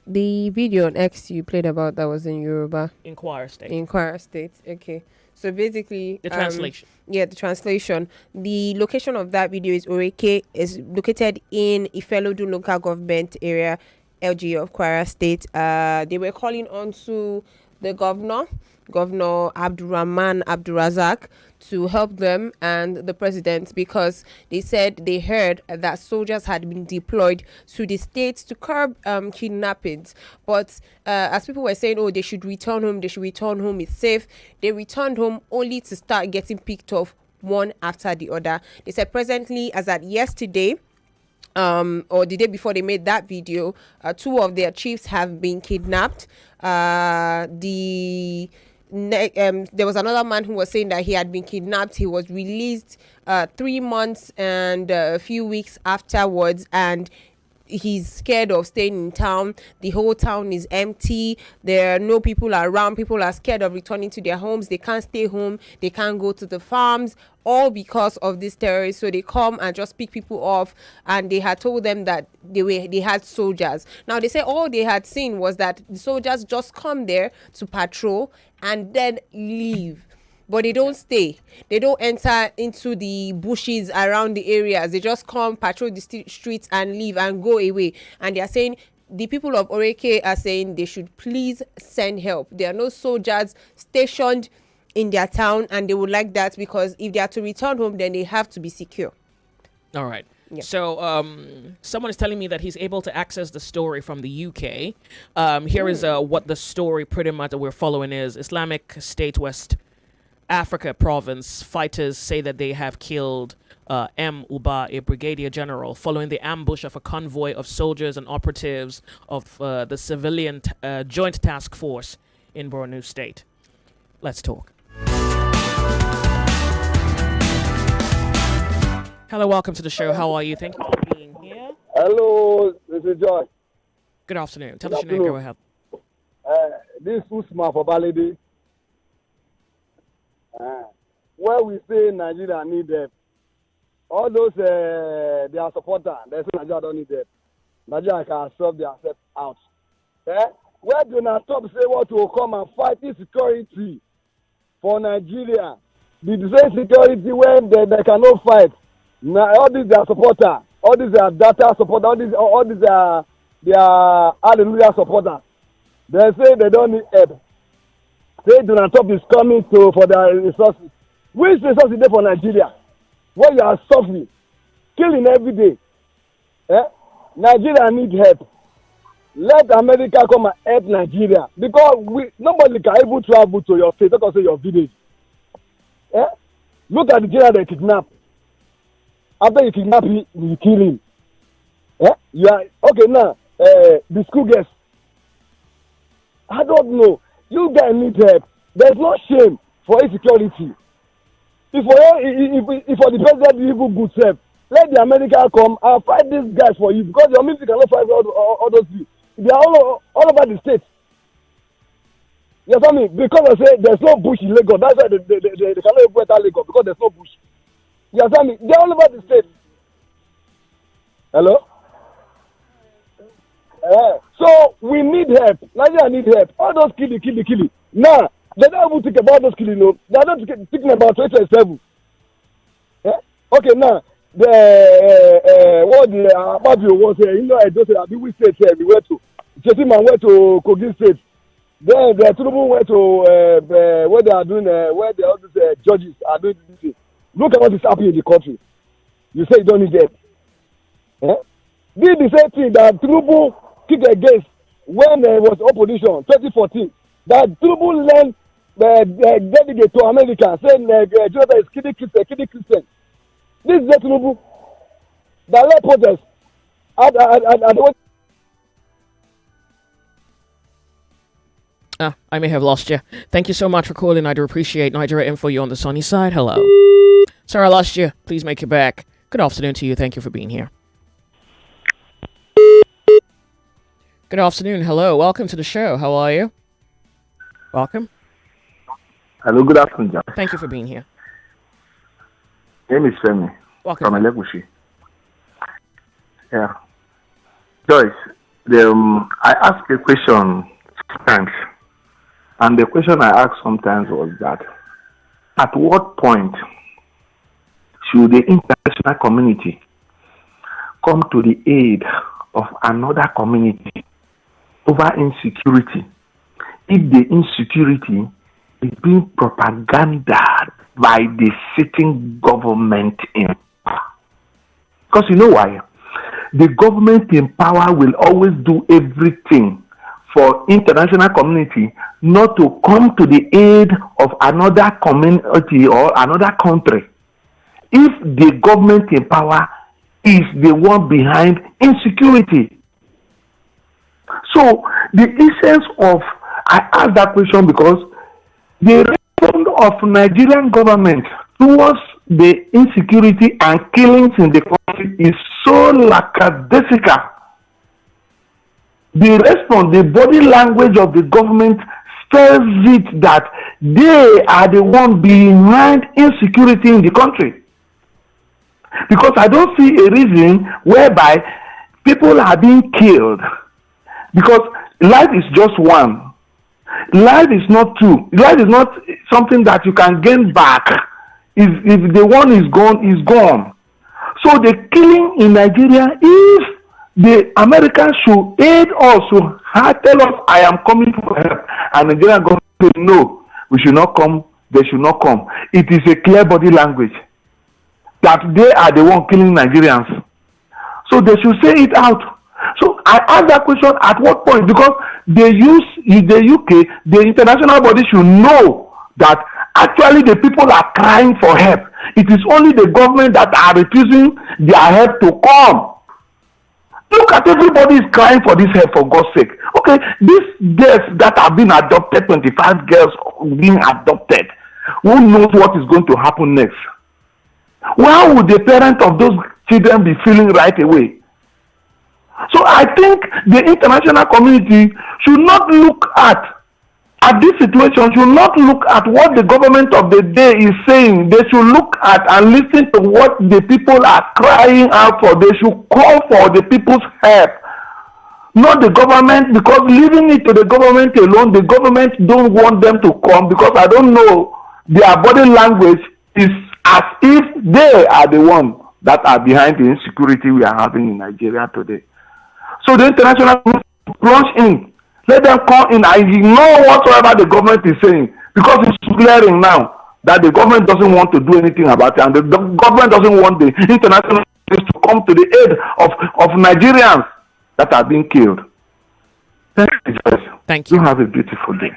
F: The video on X you played about that was in Yoruba.
A: Inquirer State.
F: Inquirer State. Okay. So basically,
A: the translation.
F: Yeah, the translation. The location of that video is Oreke, is located in Ifelodun local government area, LG of Kwara State. They were calling on to the Governor Abdurrahman Abdurazak, to help them and the president, because they said they heard that soldiers had been deployed to the states to curb kidnappings. But as people were saying, oh, they should return home, it's safe, they returned home only to start getting picked off one after the other. They said presently, as at yesterday, or the day before they made that video, 2 of their chiefs have been kidnapped. There was another man who was saying that he had been kidnapped. He was released 3 months and a few weeks afterwards, and he's scared of staying in town. The whole town is empty. There are no people around. People are scared of returning to their homes. They can't stay home. They can't go to the farms, all because of this terrorists. So they come and just pick people off, and they had told them that they had soldiers. Now they say all they had seen was that the soldiers just come there to patrol and then leave. But they don't stay. They don't enter into the bushes around the areas. They just come, patrol the streets and leave and go away. And they are saying, the people of Oreke are saying they should please send help. There are no soldiers stationed in their town, and they would like that, because if they are to return home, then they have to be secure.
A: All right. Yeah. So someone is telling me that he's able to access the story from the UK. Here is what the story pretty much that we're following is. Islamic State West Africa province fighters say that they have killed M. Uba, a brigadier general, following the ambush of a convoy of soldiers and operatives of the civilian joint task force in Borno State. Let's talk. Hello, welcome to the show. How are you? Thank you for being here.
C: Hello, this is Joyce.
A: Good afternoon. Tell us your name. Go ahead.
C: This is Usman for Baladi. Where we say Nigeria need them, all those their supporters, they say Nigeria don't need them. Nigeria can solve themselves out. Where do not stop say what to come and fight insecurity for Nigeria? The same security when they cannot fight. Now all these their supporters, all these their data supporters, all these their hallelujah supporters. They say they don't need help. Say Donald Trump is coming for their resources. Which resources there for Nigeria? Where you are suffering, killing every day. Nigeria need help. Let America come and help Nigeria, because nobody can even travel to your state, not say your village. Look at the general they kidnap. After you kidnap him, you kill him. You are okay now. The school girls. I don't know. You guys need help. There's no shame for insecurity. If for the president even good self, let the America come and fight these guys for you, because your military cannot fight all those people. They are all over the state. You understand me? Because I say there's no bush in Lagos. That's why they cannot even enter Lagos, because there's no bush. You understand me? They are all over the state. Hello? So we need help. Nigeria need help. All those killing. Now, they don't even think about those killing. No, they are not thinking about 2027. Okay, now what the Ababio was here, you know, I don't say which state here we went to. Chetiman went to Kogi State. Then the Tinubu went to where they are doing, where the all these judges are doing this thing. Look at what is happening in the country. You say you don't need them. Eh? Did the same thing that Tinubu kicked against when there was opposition 2014. That Tinubu led the delegate to America saying Jonathan is kidding Christian. This is the Tinubu that led protest at the.
A: I may have lost you. Thank you so much for calling. I do appreciate Nigeria Info. You on the sunny side. Hello. Sorry, I lost you. Please make it back. Good afternoon to you. Thank you for being here. Good afternoon. Hello. Welcome to the show. How are you? Welcome.
T: Hello. Good afternoon, John.
A: Thank you for being here.
T: My name is Femi.
A: Welcome.
T: From Elegushi. Yeah. Joyce, I asked a question sometimes. And the question I asked sometimes was that, at what point should the international community come to the aid of another community over insecurity if the insecurity is being propagandized by the sitting government in power? Because you know why? The government in power will always do everything for international community not to come to the aid of another community or another country if the government in power is the one behind insecurity. So the essence of, I ask that question because the response of Nigerian government towards the insecurity and killings in the country is so lackadaisical. The response, the body language of the government spells it that they are the one behind insecurity in the country. Because I don't see a reason whereby people are being killed. Because life is just one. Life is not two. Life is not something that you can gain back. If the one is gone, is gone. So the killing in Nigeria, if the Americans should aid us, to tell us, I am coming for help, and the Nigerian government say, no, we should not come, they should not come. It is a clear body language that they are the one killing Nigerians. So they should say it out. So I ask that question, at what point? Because they use in the UK, the international body should know that actually the people are crying for help. It is only the government that are refusing their help to come. Look at everybody is crying for this help, for God's sake. Okay, these girls that have been adopted, 25 girls being adopted, who knows what is going to happen next? Why would the parents of those children be feeling right away? So I think the international community should not look at this situation, should not look at what the government of the day is saying. They should look at and listen to what the people are crying out for. They should call for the people's help, not the government, because leaving it to the government alone, the government don't want them to come, because I don't know, their body language is as if they are the one that are behind the insecurity we are having in Nigeria today. So the international community plunge in. Let them come in and ignore whatsoever the government is saying, because it's clearing now that the government doesn't want to do anything about it, and the government doesn't want the international community to come to the aid of Nigerians that are being killed. Thank you, Joyce.
A: Thank you.
T: You have a beautiful day.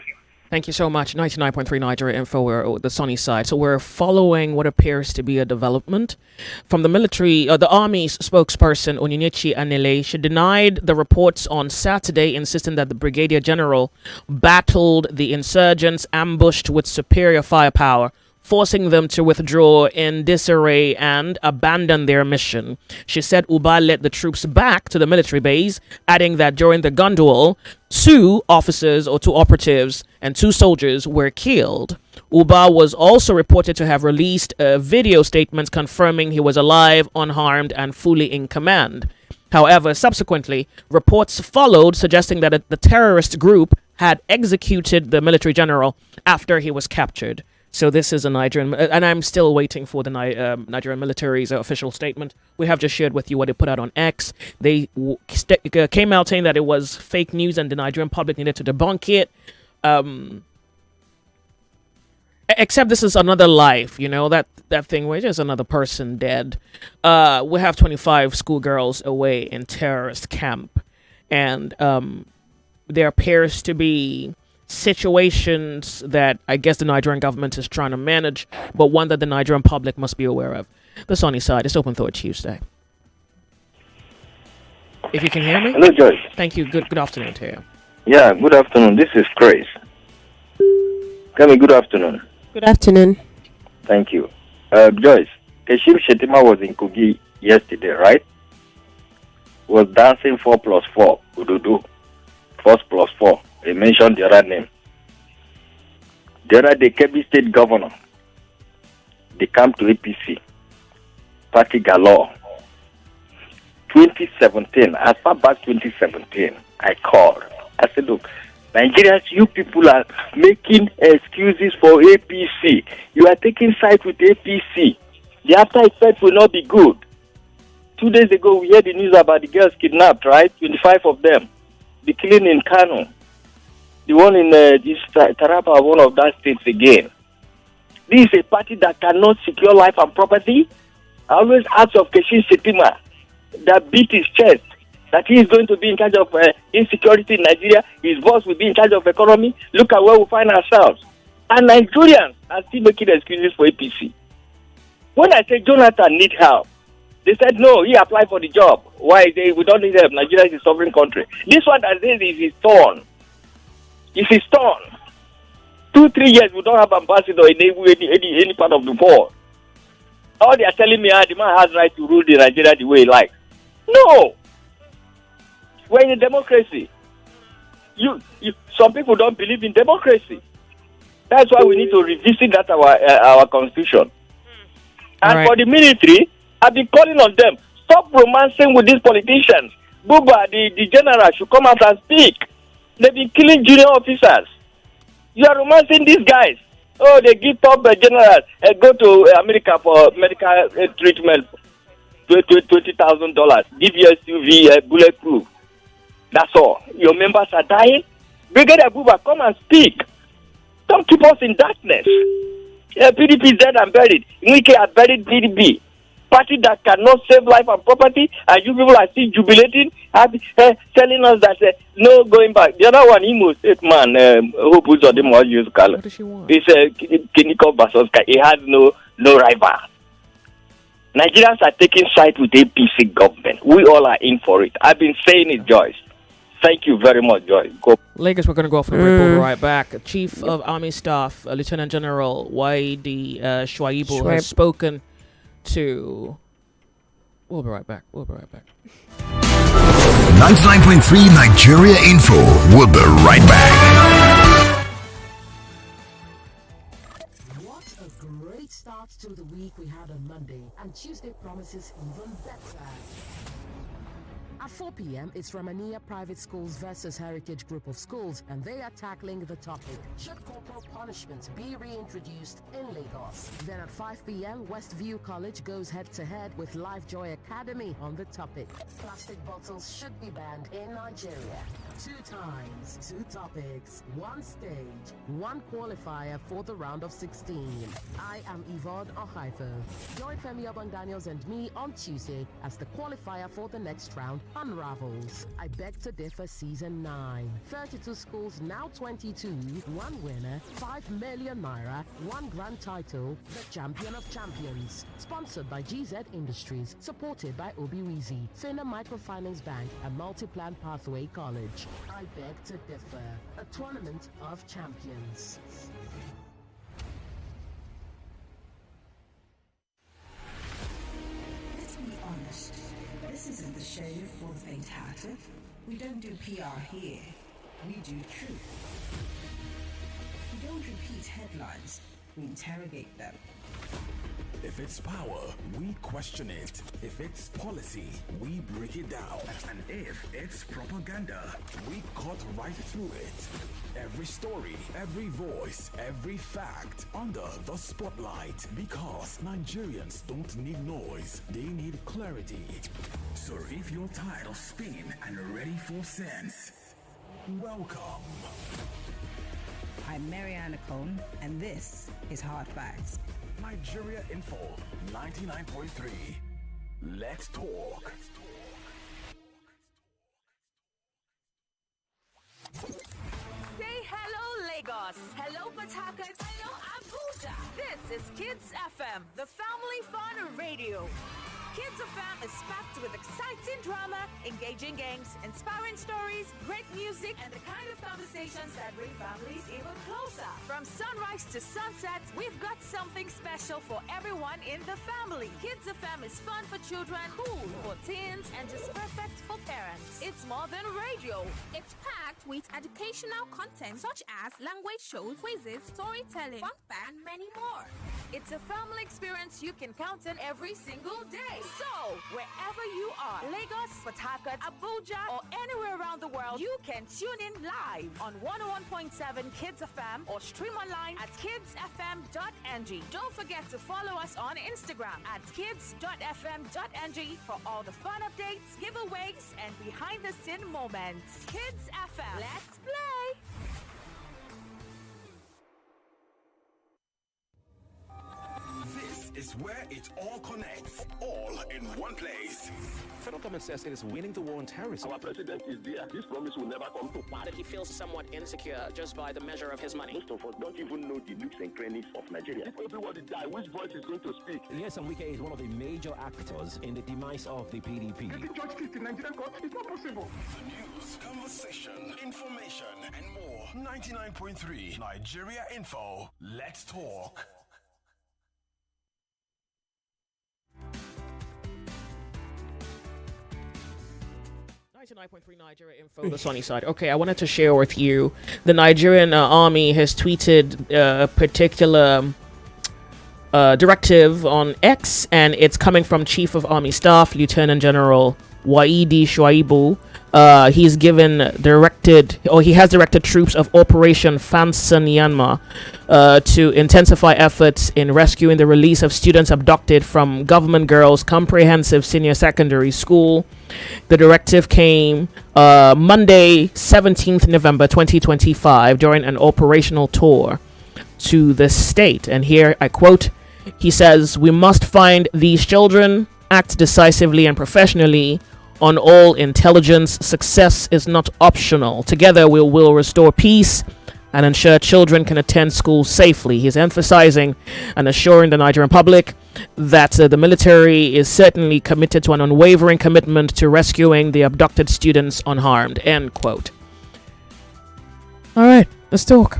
A: Thank you so much. 99.3 Nigeria Info, we're the sunny side. So we're following what appears to be a development from the military. The Army's spokesperson, Onyinyechi Anele, she denied the reports on Saturday, insisting that the Brigadier General battled the insurgents ambushed with superior firepower, forcing them to withdraw in disarray and abandon their mission. She said Uba led the troops back to the military base, adding that during the gun duel, 2 officers or 2 operatives and 2 soldiers were killed. Uba was also reported to have released video statements confirming he was alive, unharmed, and fully in command. However, subsequently, reports followed suggesting that the terrorist group had executed the military general after he was captured. So this is a Nigerian, and I'm still waiting for the Nigerian military's official statement. We have just shared with you what they put out on X. They came out saying that it was fake news and the Nigerian public needed to debunk it. Except this is another life, that thing where there's another person dead. We have 25 schoolgirls away in terrorist camp, and there appears to be situations that I guess the Nigerian government is trying to manage, but one that the Nigerian public must be aware of. The Sunny Side, it's Open Thought Tuesday. If you can hear me.
U: Hello, Joyce.
A: Thank you. Good afternoon to you.
U: Yeah, good afternoon. This is Chris. Kemi, good afternoon.
F: Good afternoon.
U: Thank you. Joyce, Keshim Shetima was in Kogi yesterday, right? Was dancing 4+4, Ududu. 4+4. They mentioned the other name. The other day, Kebbi State Governor, they come to APC, Party Galore. 2017, as far back 2017, I called. I said, look, Nigerians, you people are making excuses for APC. You are taking sides with APC. The after effect will not be good. 2 days ago, we heard the news about the girls kidnapped, right? 25 of them. The killing in Kano. The one in Taraba, one of that states again. This is a party that cannot secure life and property. I always ask of Keshin Shetima that beat his chest that he is going to be in charge of insecurity in Nigeria. His boss will be in charge of economy. Look at where we find ourselves. And Nigerians are still making excuses for APC. When I said Jonathan need help, they said no, he applied for the job. Why? We don't need help. Nigeria is a sovereign country. This one that says is his turn. It's his turn. 2-3 years we don't have ambassador in any part of the world. All they are telling me, the man has right to rule the Nigeria the way he likes. No. We're in a democracy. Some people don't believe in democracy. That's why we need to revisit that our constitution. And
A: right.
U: For the military, I've been calling on them. Stop romancing with these politicians. Buba, the general, should come out and speak. They've been killing junior officers. You are romancing these guys. Oh, they give top generals go to America for medical treatment, $20,000. DVSUV bulletproof. That's all. Your members are dying. Brigadier Buba, come and speak. Don't keep us in darkness. PDP is dead and buried. Nwike has buried PDP. Party that cannot save life and property, and you people are still jubilating, telling us that no going back. The other one, Imo State man, who puts on the more use color.
A: What does she want?
U: It's Kiniko Basoska. He has no rival. Nigerians are taking sides with APC government. We all are in for it. I've been saying it, Joyce. Thank you very much, Joyce. Go.
A: Lagos, we're going to go off the break. We'll be right back. Chief of Army Staff, Lieutenant General Waidi Shuaibu has spoken to... We'll be right back.
J: 99.3 Nigeria Info. We'll be right back.
V: What a great start to the week we had on Monday, and Tuesday promises even better. At 4 p.m., it's Ramania Private Schools versus Heritage Group of Schools, and they are tackling the topic, should corporal punishment be reintroduced in Lagos? Then at 5 p.m., Westview College goes head-to-head with Life Joy Academy on the topic, plastic bottles should be banned in Nigeria. 2 times, 2 topics, 1 stage, 1 qualifier for the round of 16. I am Yvonne Ohaifo. Join Femi Obang-Daniels and me on Tuesday as the qualifier for the next round unravels. I Beg to Differ Season 9. 32 schools, now 22. 1 winner, 5 million naira, 1 grand title, the Champion of Champions. Sponsored by GZ Industries, supported by Obiwizi, Finna Microfinance Bank, and Multiplan Pathway College. I Beg to Differ, a tournament of champions.
S: Let's be honest. This isn't the show for the faint-hearted. We don't do PR here. We do truth. We don't repeat headlines. We interrogate them.
J: If it's power, we question it. If it's policy, we break it down. And if it's propaganda, we cut right through it. Every story, every voice, every fact under the spotlight. Because Nigerians don't need noise, they need clarity. So if you're tired of spin and ready for sense, welcome.
S: I'm Mariana Cohn, and this is Hard Facts.
J: Nigeria Info 99.3. Let's talk.
B: Say hello, Lagos. Hello, Port Harcourt. Hello, Abuja. This is Kids FM, the family fun radio. Kids FM is packed with exciting drama, engaging games, inspiring stories, great music, and the kind of conversations that bring families even closer. From sunrise to sunset, we've got something special for everyone in the family. Kids FM is fun for children, cool for teens, and just perfect for parents. It's more than radio.
D: It's packed with educational content such as language shows, quizzes, storytelling, fun facts, and many more.
B: It's a family experience you can count on every single day. So, wherever you are, Lagos, Port Harcourt, Abuja, or anywhere around the world, you can tune in live on 101.7 Kids FM or stream online at kidsfm.ng. Don't forget to follow us on Instagram at kids.fm.ng for all the fun updates, giveaways, and behind-the-scene moments. Kids FM, let's play!
J: This is where it all connects, all in one place.
P: Federal government says it is winning the war on terrorism.
O: Our president is there. This promise will never come to pass.
A: That he feels somewhat insecure just by the measure of his money.
O: Most of us don't even know the nooks and crannies of Nigeria. If everybody die, which voice is going to speak?
W: Yes, and Wike is one of the major actors in the demise of the PDP.
O: Getting George Kitt in Nigerian court is not possible.
J: News, conversation, information, and more. 99.3 Nigeria Info. Let's talk.
A: 99.3 Nigeria Info, the sunny side. Okay, I wanted to share with you the Nigerian army has tweeted a particular directive on X, and it's coming from Chief of Army Staff, Lieutenant General Waidi Shuaibu. He has directed troops of Operation Fansanyanma to intensify efforts in rescuing the release of students abducted from Government Girls Comprehensive Senior Secondary School. The directive came Monday, 17th November 2025, during an operational tour to the state. And here I quote, he says, "We must find these children, act decisively and professionally on all intelligence. Success is not optional. Together we will restore peace and ensure children can attend school safely." He's emphasizing and assuring the Nigerian public that the military is certainly committed to an unwavering commitment to rescuing the abducted students unharmed. End quote. All right, let's talk.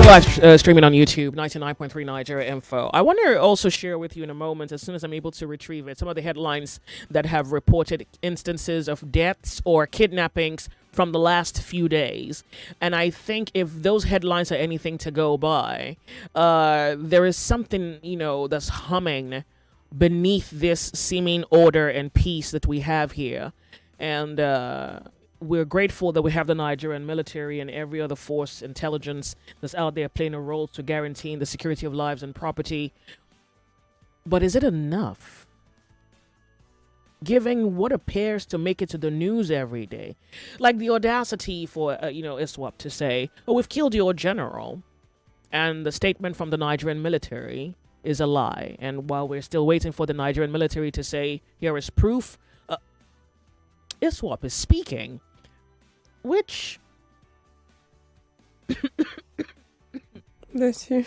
A: Live streaming on YouTube, 99.3 Nigeria Info. I want to also share with you in a moment, as soon as I'm able to retrieve it, some of the headlines that have reported instances of deaths or kidnappings from the last few days. And I think if those headlines are anything to go by, there is something, that's humming beneath this seeming order and peace that we have here. And we're grateful that we have the Nigerian military and every other force, intelligence that's out there playing a role to guaranteeing the security of lives and property. But is it enough? Given what appears to make it to the news every day, like the audacity for ISWAP to say, "Oh, we've killed your general," and the statement from the Nigerian military is a lie. And while we're still waiting for the Nigerian military to say, "Here is proof," ISWAP is speaking, which
F: bless you.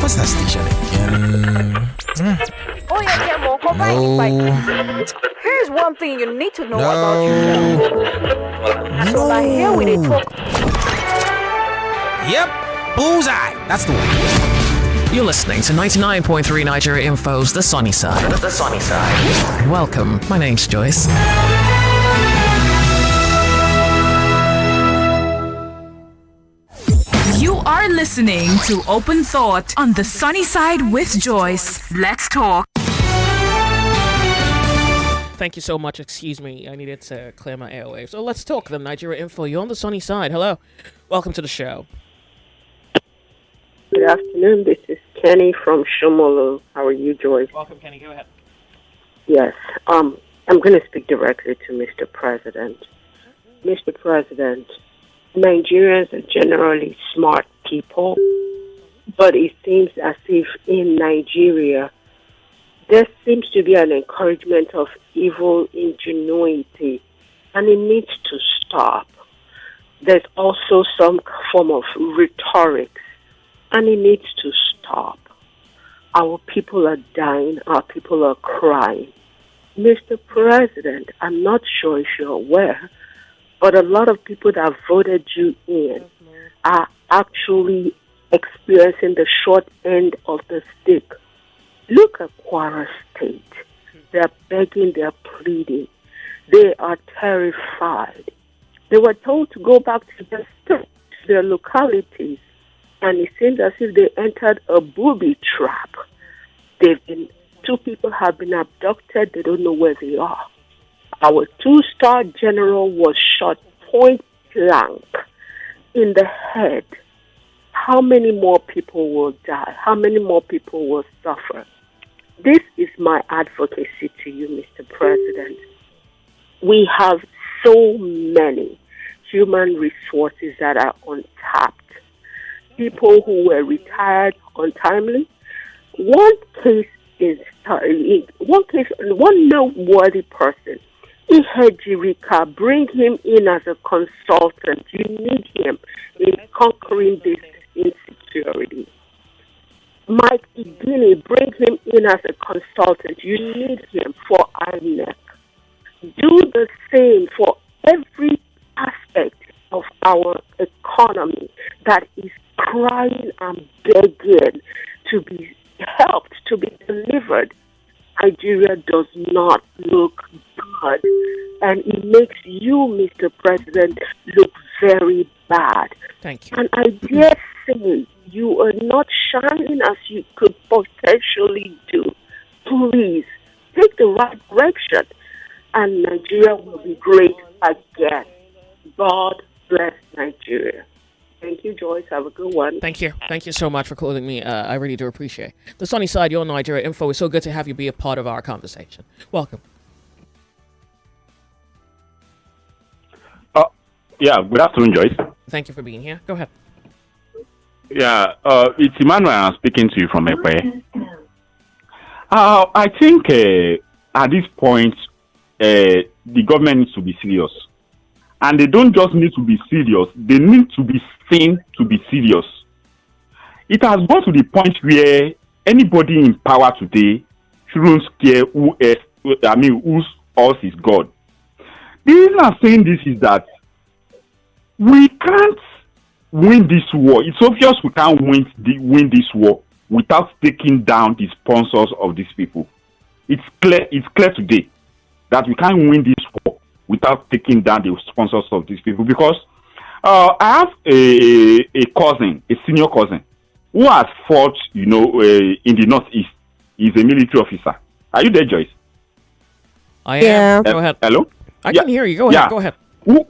X: What's that station again?
B: Oh yeah, Camo, go back.
X: No.
B: Here's one thing you need to know about yourself. So like here we they talk.
L: Yep, bullseye. That's the one. You're listening to 99.3 Nigeria Info's The Sunny Side.
Y: The Sunny Side.
L: Welcome. My name's Joyce.
H: You are listening to Open Thought on The Sunny Side with Joyce. Let's talk.
A: Thank you so much. Excuse me. I needed to clear my airwaves. So let's talk the Nigeria Info. You're on the sunny side. Hello. Welcome to the show.
E: Good afternoon. This is Kenny from Shomolu. How are you, Joyce?
A: Welcome, Kenny. Go ahead.
E: Yes. I'm going to speak directly to Mr. President. Mr. President, Nigerians are generally smart people, but it seems as if in Nigeria, there seems to be an encouragement of evil ingenuity, and it needs to stop. There's also some form of rhetoric, and it needs to stop. Our people are dying, our people are crying. Mr. President, I'm not sure if you're aware, but a lot of people that voted you in are actually experiencing the short end of the stick. Look at Kwara State. They're begging, they're pleading. They are terrified. They were told to go back to their state, to their localities, and it seems as if they entered a booby trap. Two people have been abducted. They don't know where they are. Our 2-star general was shot point blank in the head. How many more people will die? How many more people will suffer? This is my advocacy to you, Mr. President. We have so many human resources that are untapped. People who were retired untimely. One noteworthy person, Ihejirika, bring him in as a consultant. You need him in conquering this insecurity. Mike Igini, bring him in as a consultant. You need him for INEC. Do the same for every aspect of our economy that is crying and begging to be helped, to be delivered. Nigeria does not look good, and it makes you, Mr. President, look very bad.
A: Thank you.
E: And I dare say you are not shining as you could potentially do. Please take the right direction, and Nigeria will be great again. God bless Nigeria. Thank you, Joyce. Have a good one.
A: Thank you. Thank you so much for calling me. I really do appreciate it. The sunny side, your Nigeria Info. It's so good to have you be a part of our conversation. Welcome.
G: Yeah, good afternoon, Joyce.
A: Thank you for being here. Go ahead.
G: Yeah, it's Emmanuel. I'm speaking to you from Ekwe. I think at this point, the government needs to be serious. And they don't just need to be serious, they need to be seen to be serious. It has gone to the point where anybody in power today shouldn't care whose us is God. The reason I'm saying this is that we can't win this war. It's obvious we can't win this war without taking down the sponsors of these people. It's clear today that we can't win this war without taking down the sponsors of these people, because I have a cousin, a senior cousin, who has fought, in the Northeast. He's a military officer. Are you there, Joyce?
A: I am. Go ahead.
G: Hello?
A: I can hear you. Go ahead. Go ahead.
G: Who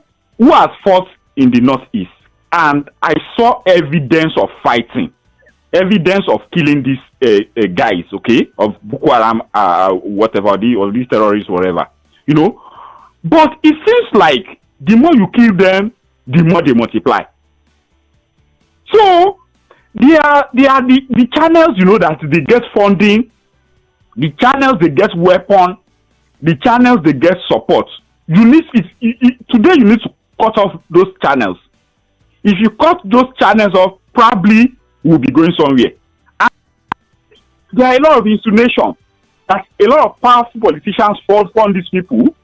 G: has fought in the Northeast? And I saw evidence of fighting, evidence of killing these guys, okay, of Boko Haram, whatever, or these terrorists, whatever, But it seems like the more you kill them, the more they multiply. So they are the channels, that they get funding, the channels they get weapon, the channels they get support. Today you need to cut off those channels. If you cut those channels off, probably we'll be going somewhere. And there are a lot of insinuation that a lot of powerful politicians fund these people.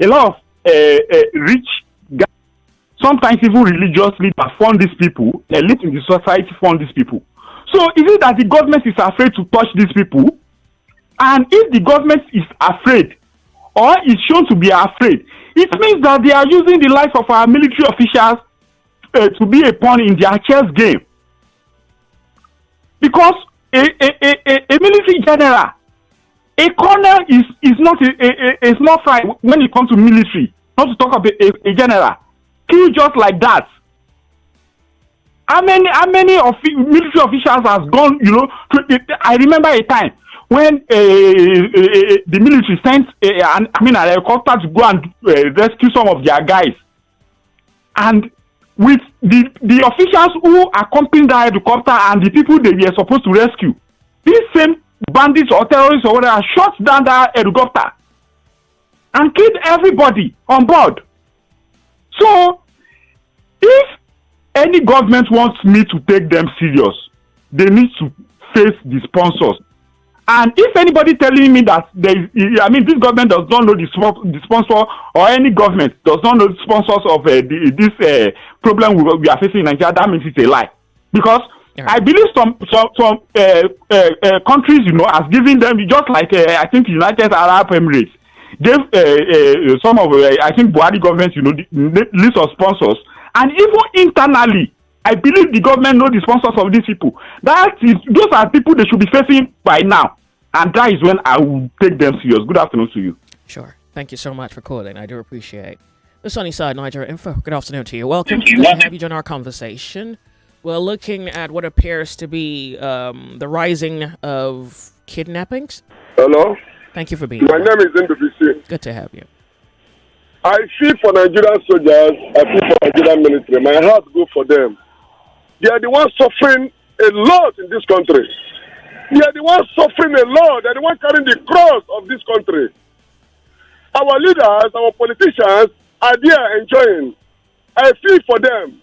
G: A lot of rich guys, sometimes even religious leaders fund these people, elite in the society fund these people. So is it that the government is afraid to touch these people? And if the government is afraid, or is shown to be afraid, it means that they are using the life of our military officials to be a pawn in their chess game. Because a military general A colonel is not a small fry when it comes to military. Not to talk about a general. Kill just like that. How many military officials has gone? I remember a time when the military sent an helicopter to go and rescue some of their guys, and with the officials who accompanied the helicopter and the people they were supposed to rescue, these same bandits or terrorists or whatever shot down that helicopter and killed everybody on board. So, if any government wants me to take them serious, they need to face the sponsors. And if anybody telling me that this government does not know the sponsor, or any government does not know the sponsors of this problem we are facing in Nigeria, that means it's a lie. Because I believe some countries, has given them, just like I think United Arab Emirates gave some of I think Buhari government, the list of sponsors, and even internally, I believe the government know the sponsors of these people. Those are people they should be facing by now. And that is when I will take them serious. Good afternoon to you.
A: Sure. Thank you so much for calling. I do appreciate the Sunny Side Nigeria Info. Good afternoon to you. Welcome. Good to have you join our conversation. We're looking at what appears to be the rising of kidnappings.
I: Hello.
A: Thank you for being
I: My
A: here.
I: name is NBC.
A: Good to have you.
I: I feel for Nigerian soldiers. I feel for Nigerian military. My heart goes for them. They are the ones suffering a lot in this country. They are the ones suffering a lot. They are the ones carrying the cross of this country. Our leaders, our politicians are there enjoying. I feel for them.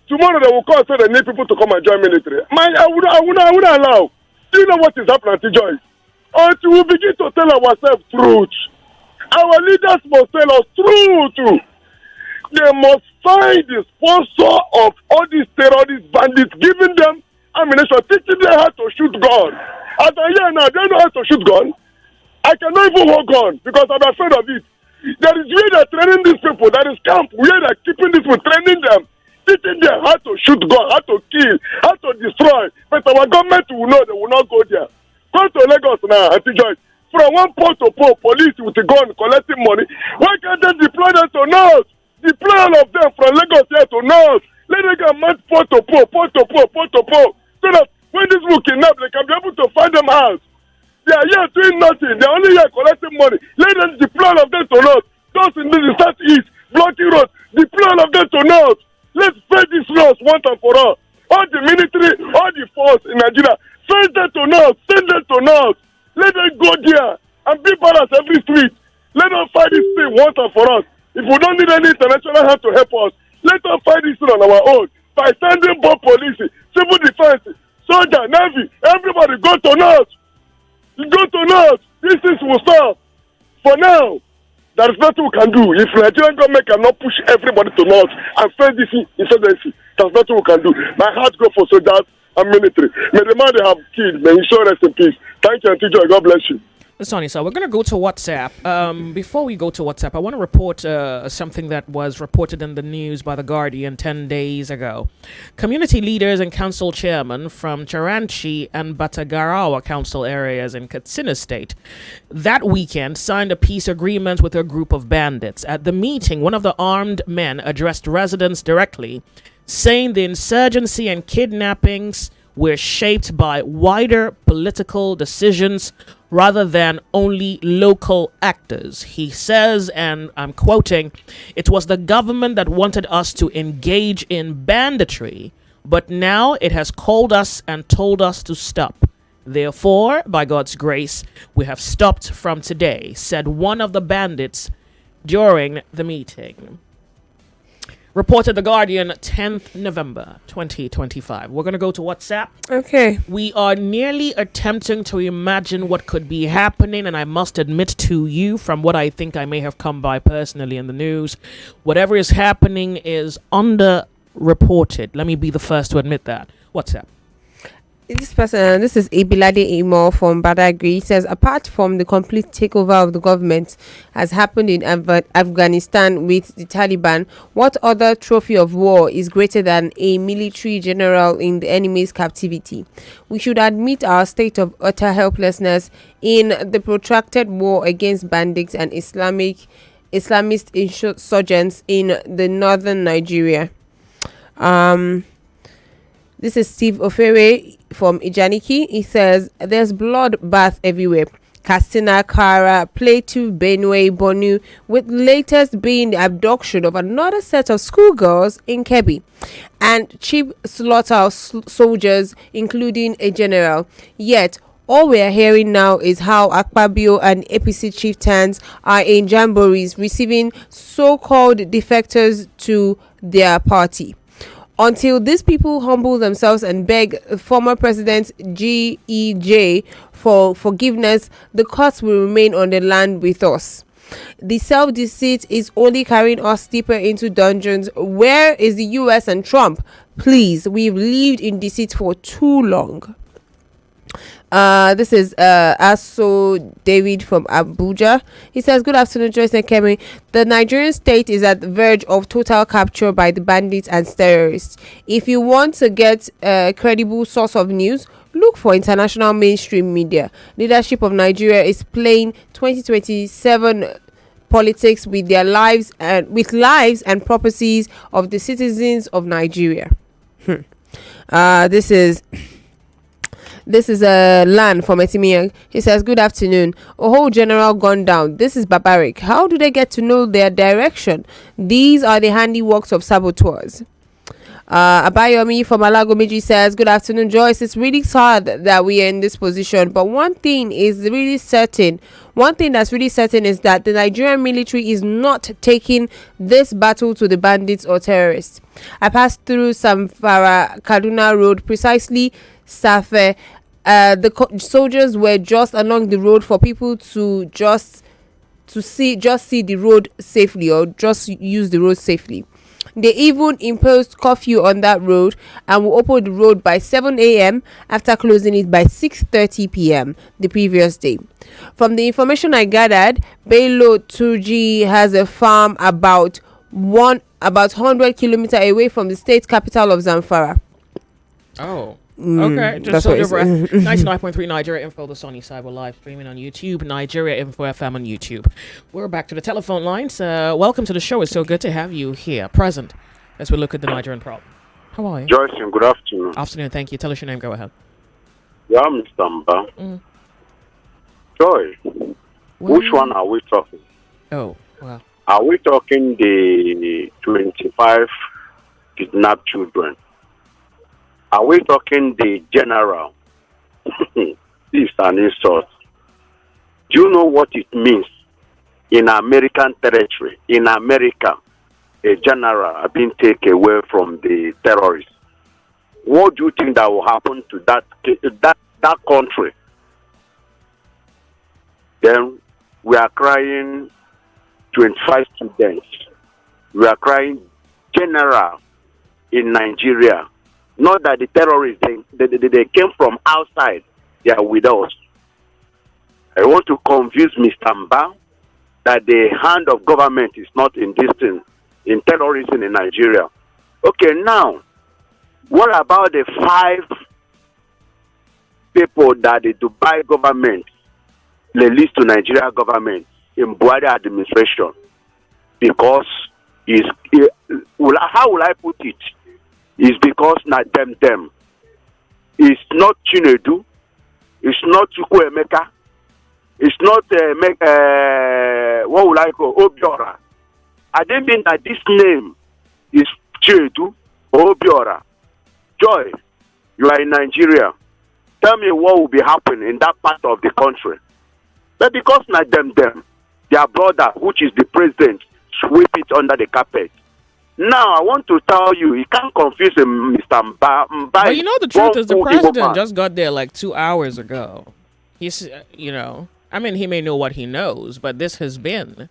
I: Tomorrow they will call and say they need people to come and join military. I wouldn't allow. Do you know what is happening to Joyce? Until we begin to tell ourselves truth. Our leaders must tell us truth. They must find the sponsor of all these terrorist bandits, giving them ammunition, teaching them how to shoot gun. As I hear now, they know how to shoot gun. I cannot even hold gun because I'm afraid of it. There is where they're training these people. There is camp where they're keeping these people, training them, teaching them how to shoot gun, how to kill, how to destroy. But our government will know they will not go there. Go to Lagos now, Auntie Joyce. From one port to port, police with a gun collecting money. Why can't they deploy them to North? Deploy all of them from Lagos here to North. Let them get mad port to port, port to port, port to port. So that when these people kidnap, they can be able to find them out. They are here doing nothing. They are only here collecting money. Let them deploy all of them to North. Those in the southeast, blocking roads, deploy all of them to North. Let's face this loss once and for all. All the military, all the force in Nigeria, send them to North, send them to North. Let them go there and be balanced every street. Let them fight this thing once and for us. If we don't need any international help to help us, let us fight this thing on our own. By sending both police, civil defense, soldier, navy, everybody go to North. Go to North. This thing will stop. For now, there is nothing we can do. If Nigerian government cannot push everybody to North and face this insurgency, there's nothing we can do. My heart goes for soldiers and military. May the man they have killed, may he show rest in peace. Thank you, Auntie Joy. God bless you.
A: Sonny, so we're going to go to WhatsApp. Before we go to WhatsApp, I want to report something that was reported in the news by The Guardian 10 days ago. Community leaders and council chairmen from Charanchi and Batagarawa council areas in Katsina State that weekend signed a peace agreement with a group of bandits. At the meeting, one of the armed men addressed residents directly, saying the insurgency and kidnappings were shaped by wider political decisions rather than only local actors. He says, and I'm quoting, "It was the government that wanted us to engage in banditry, but now it has called us and told us to stop. Therefore, by God's grace, we have stopped from today," said one of the bandits during the meeting. Reported The Guardian, 10th November 2025. We're going to go to WhatsApp.
F: Okay.
A: We are nearly attempting to imagine what could be happening, and I must admit to you, from what I think I may have come by personally in the news, whatever is happening is underreported. Let me be the first to admit that. WhatsApp.
F: This person, this is Ibilade Imo from Badagry. He says, apart from the complete takeover of the government has happened in Afghanistan with the Taliban, what other trophy of war is greater than a military general in the enemy's captivity? We should admit our state of utter helplessness in the protracted war against bandits and Islamist insurgents in the northern Nigeria. This is Steve Ofere from Ijaniki. He says, there's bloodbath everywhere. Katsina, Kara, Plateau, Benue, Bonu, with latest being the abduction of another set of schoolgirls in Kebbi and cheap slaughter of soldiers, including a general. Yet, all we are hearing now is how Akpabio and APC chieftains are in jamborees receiving so-called defectors to their party. Until these people humble themselves and beg former President GEJ for forgiveness, the curse will remain on the land with us. The self-deceit is only carrying us deeper into dungeons. Where is the US and Trump? Please, we've lived in deceit for too long. This is Aso David from Abuja. He says, good afternoon, Joyce and Kemi. The Nigerian state is at the verge of total capture by the bandits and terrorists. If you want to get a credible source of news, look for international mainstream media. Leadership of Nigeria is playing 2027 politics with their lives and properties of the citizens of Nigeria. This is a land from Etimiang. He says, good afternoon. A whole general gone down. This is barbaric. How do they get to know their direction? These are the handiworks of saboteurs. Abayomi from Alagomiji says, good afternoon, Joyce. It's really sad that we are in this position, but one thing that's really certain is that the Nigerian military is not taking this battle to the bandits or terrorists. I passed through Samfara Kaduna Road, precisely Safe. The soldiers were just along the road for people to just see the road safely, or just use the road safely. They even imposed curfew on that road and will open the road by 7 a.m. after closing it by 6:30 p.m. the previous day. From the information I gathered, Bello Tuji has a farm about 100 kilometers away from the state capital of Zamfara.
A: Oh. Okay, just hold your breath. 99.3 Nigeria Info, the Sunny Side. We're live streaming on YouTube, Nigeria Info FM on YouTube. We're back to the telephone lines. Welcome to the show. It's so good to have you here, present, as we look at the Nigerian problem. How are you?
K: Joyce, good afternoon.
A: Afternoon, thank you. Tell us your name, go ahead.
K: Yeah, Mr. Mba. Joy, which one are we talking?
A: Oh, wow.
K: Are we talking the 25 kidnapped children? Are we talking the general? This is an insult. Do you know what it means in American territory? In America, a general has been taken away from the terrorists. What do you think that will happen to that country? Then we are crying 25 students. We are crying general in Nigeria. Not that the terrorists, they came from outside. They are with us. I want to convince Mr. Mba that the hand of government is not in this thing, in terrorism in Nigeria. Okay, now, what about the 5 people that the Dubai government released to Nigeria government in Buhari administration? Because, how will I put it? Is because not them. It's not Chinedu. It's not Chukwuemeka. It's not what would I call Obiora. I don't mean that this name is Chinedu or Obiora. Joy, you are in Nigeria. Tell me what will be happening in that part of the country. But because not them, their brother, which is the president, sweep it under the carpet. Now, I want to tell you, you can't confuse him, Mr. Mba.
A: But you know the truth is the president just got there like 2 hours ago. He's, I mean, he may know what he knows, but this has been.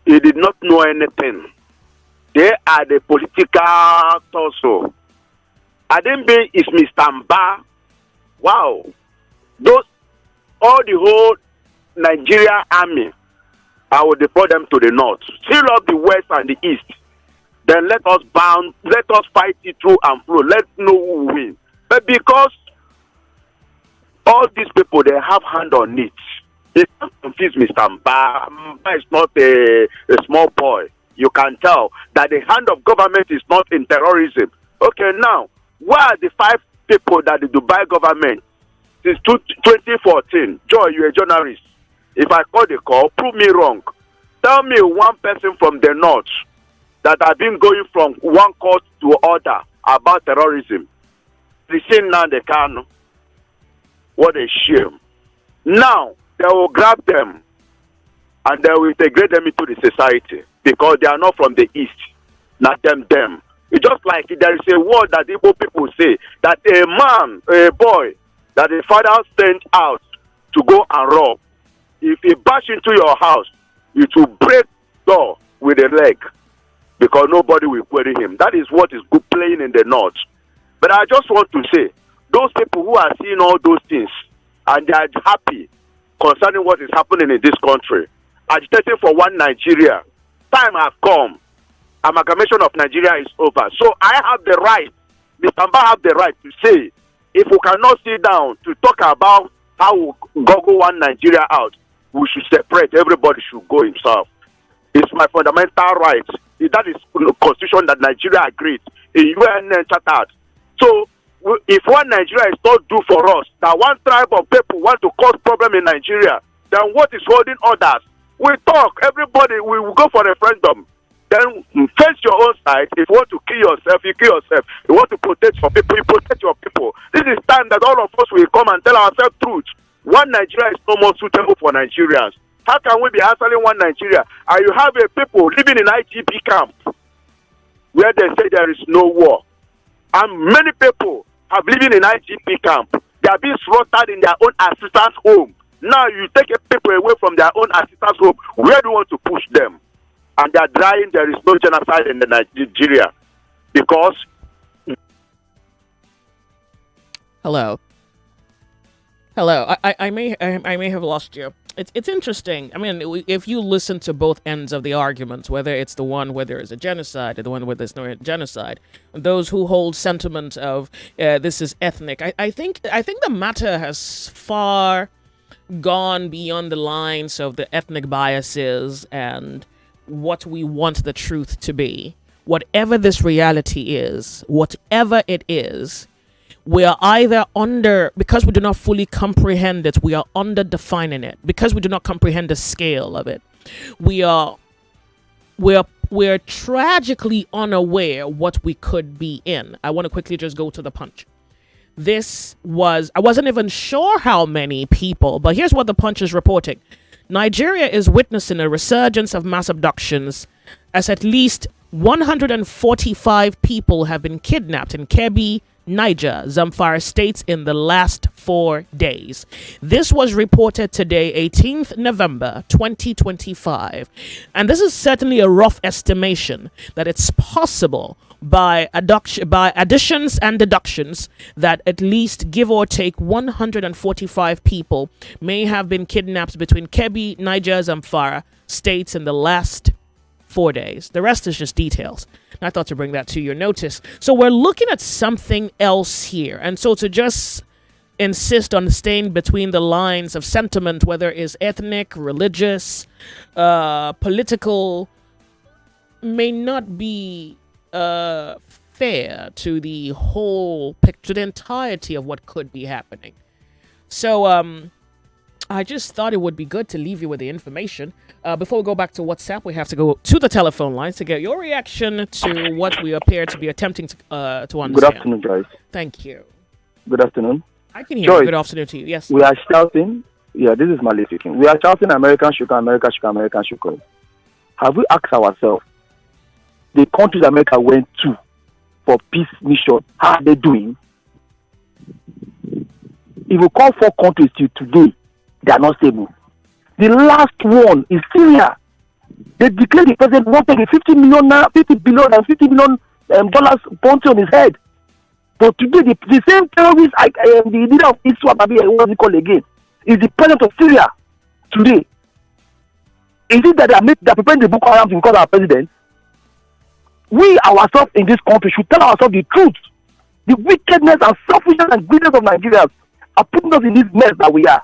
K: He did not know anything. They are the political torso. Adembe is Mr. Mba. Wow. All the whole Nigeria army, I will deploy them to the north. Seal up the west and the east. Then let us fight it through and through. Let's know who will win. But because all these people, they have hand on it. It confuse Mr. Mba. Mba is not a small boy. You can tell that the hand of government is not in terrorism. Okay, now, where are the 5 people that the Dubai government since 2014? Joy, you're a journalist. If I call the call, prove me wrong. Tell me one person from the north that have been going from one court to other about terrorism. The same now they can. What a shame. Now, they will grab them and they will integrate them into the society because they are not from the east. Not them. It's just like there is a word that Igbo people say that a boy that the father sent out to go and rob, if he bash into your house, it will break door with a leg because nobody will query him. That is what is good playing in the north. But I just want to say, those people who are seeing all those things and they are happy concerning what is happening in this country, agitating for one Nigeria, time has come. Amalgamation of Nigeria is over. So I have the right, Mr. Mba have the right to say, if we cannot sit down to talk about how we goggle one Nigeria out, we should separate. Everybody should go himself. It's my fundamental right. That is the constitution that Nigeria agreed in UN Charter. So if one Nigeria is not due for us, that one tribe of people want to cause problem in Nigeria, then what is holding others? We talk. Everybody, we will go for referendum. Then face your own side. If you want to kill yourself, you kill yourself. You want to protect your people, you protect your people. This is time that all of us will come and tell ourselves truth. One Nigeria is no more suitable for Nigerians. How can we be answering one Nigeria? And you have a people living in IGP camp where they say there is no war. And many people have living in IGP camp. They are being slaughtered in their own assistance home. Now you take people away from their own assistance home. Where do you want to push them? And they are dying. There is no genocide in Nigeria because.
A: Hello. I may have lost you. It's interesting. I mean, if you listen to both ends of the argument, whether it's the one where there is a genocide or the one where there's no genocide, those who hold sentiment of this is ethnic, I think the matter has far gone beyond the lines of the ethnic biases and what we want the truth to be. Whatever this reality is, whatever it is, we are either because we do not fully comprehend it, we are under defining it. Because we do not comprehend the scale of it, we're tragically unaware what we could be in. I want to quickly just go to the punch. I wasn't even sure how many people, but here's what the punch is reporting. Nigeria is witnessing a resurgence of mass abductions as at least 145 people have been kidnapped in Kebbi, Niger, Zamfara states in the last 4 days. This was reported today, 18th November 2025. And this is certainly a rough estimation that it's possible by additions and deductions that at least give or take 145 people may have been kidnapped between Kebbi, Niger, Zamfara states in the last 4 days. The rest is just details. I thought to bring that to your notice. So we're looking at something else here. And so to just insist on staying between the lines of sentiment, whether it's ethnic, religious, political, may not be fair to the whole picture, the entirety of what could be happening. So I just thought it would be good to leave you with the information. Before we go back to WhatsApp, we have to go to the telephone lines to get your reaction to what we appear to be attempting to understand.
M: Good afternoon, Joyce.
A: Thank you.
M: Good afternoon.
A: I can hear
M: Joyce,
A: you. Good afternoon to you. Yes.
M: We are shouting. Yeah, this is Mali speaking. We are shouting American sugar, American sugar, American sugar. Have we asked ourselves, the countries America went to for peace mission, how are they doing? If we call 4 countries till today, they are not stable. The last one is Syria. They declared the president wanted a $50 billion dollars bounty on his head. But today, the same terrorist, the leader of ISWAP, what's he called again, is the president of Syria today. Is it that they're preparing the Boko Haram to become our president? We ourselves in this country should tell ourselves the truth. The wickedness and selfishness and greediness of Nigerians are putting us in this mess that we are.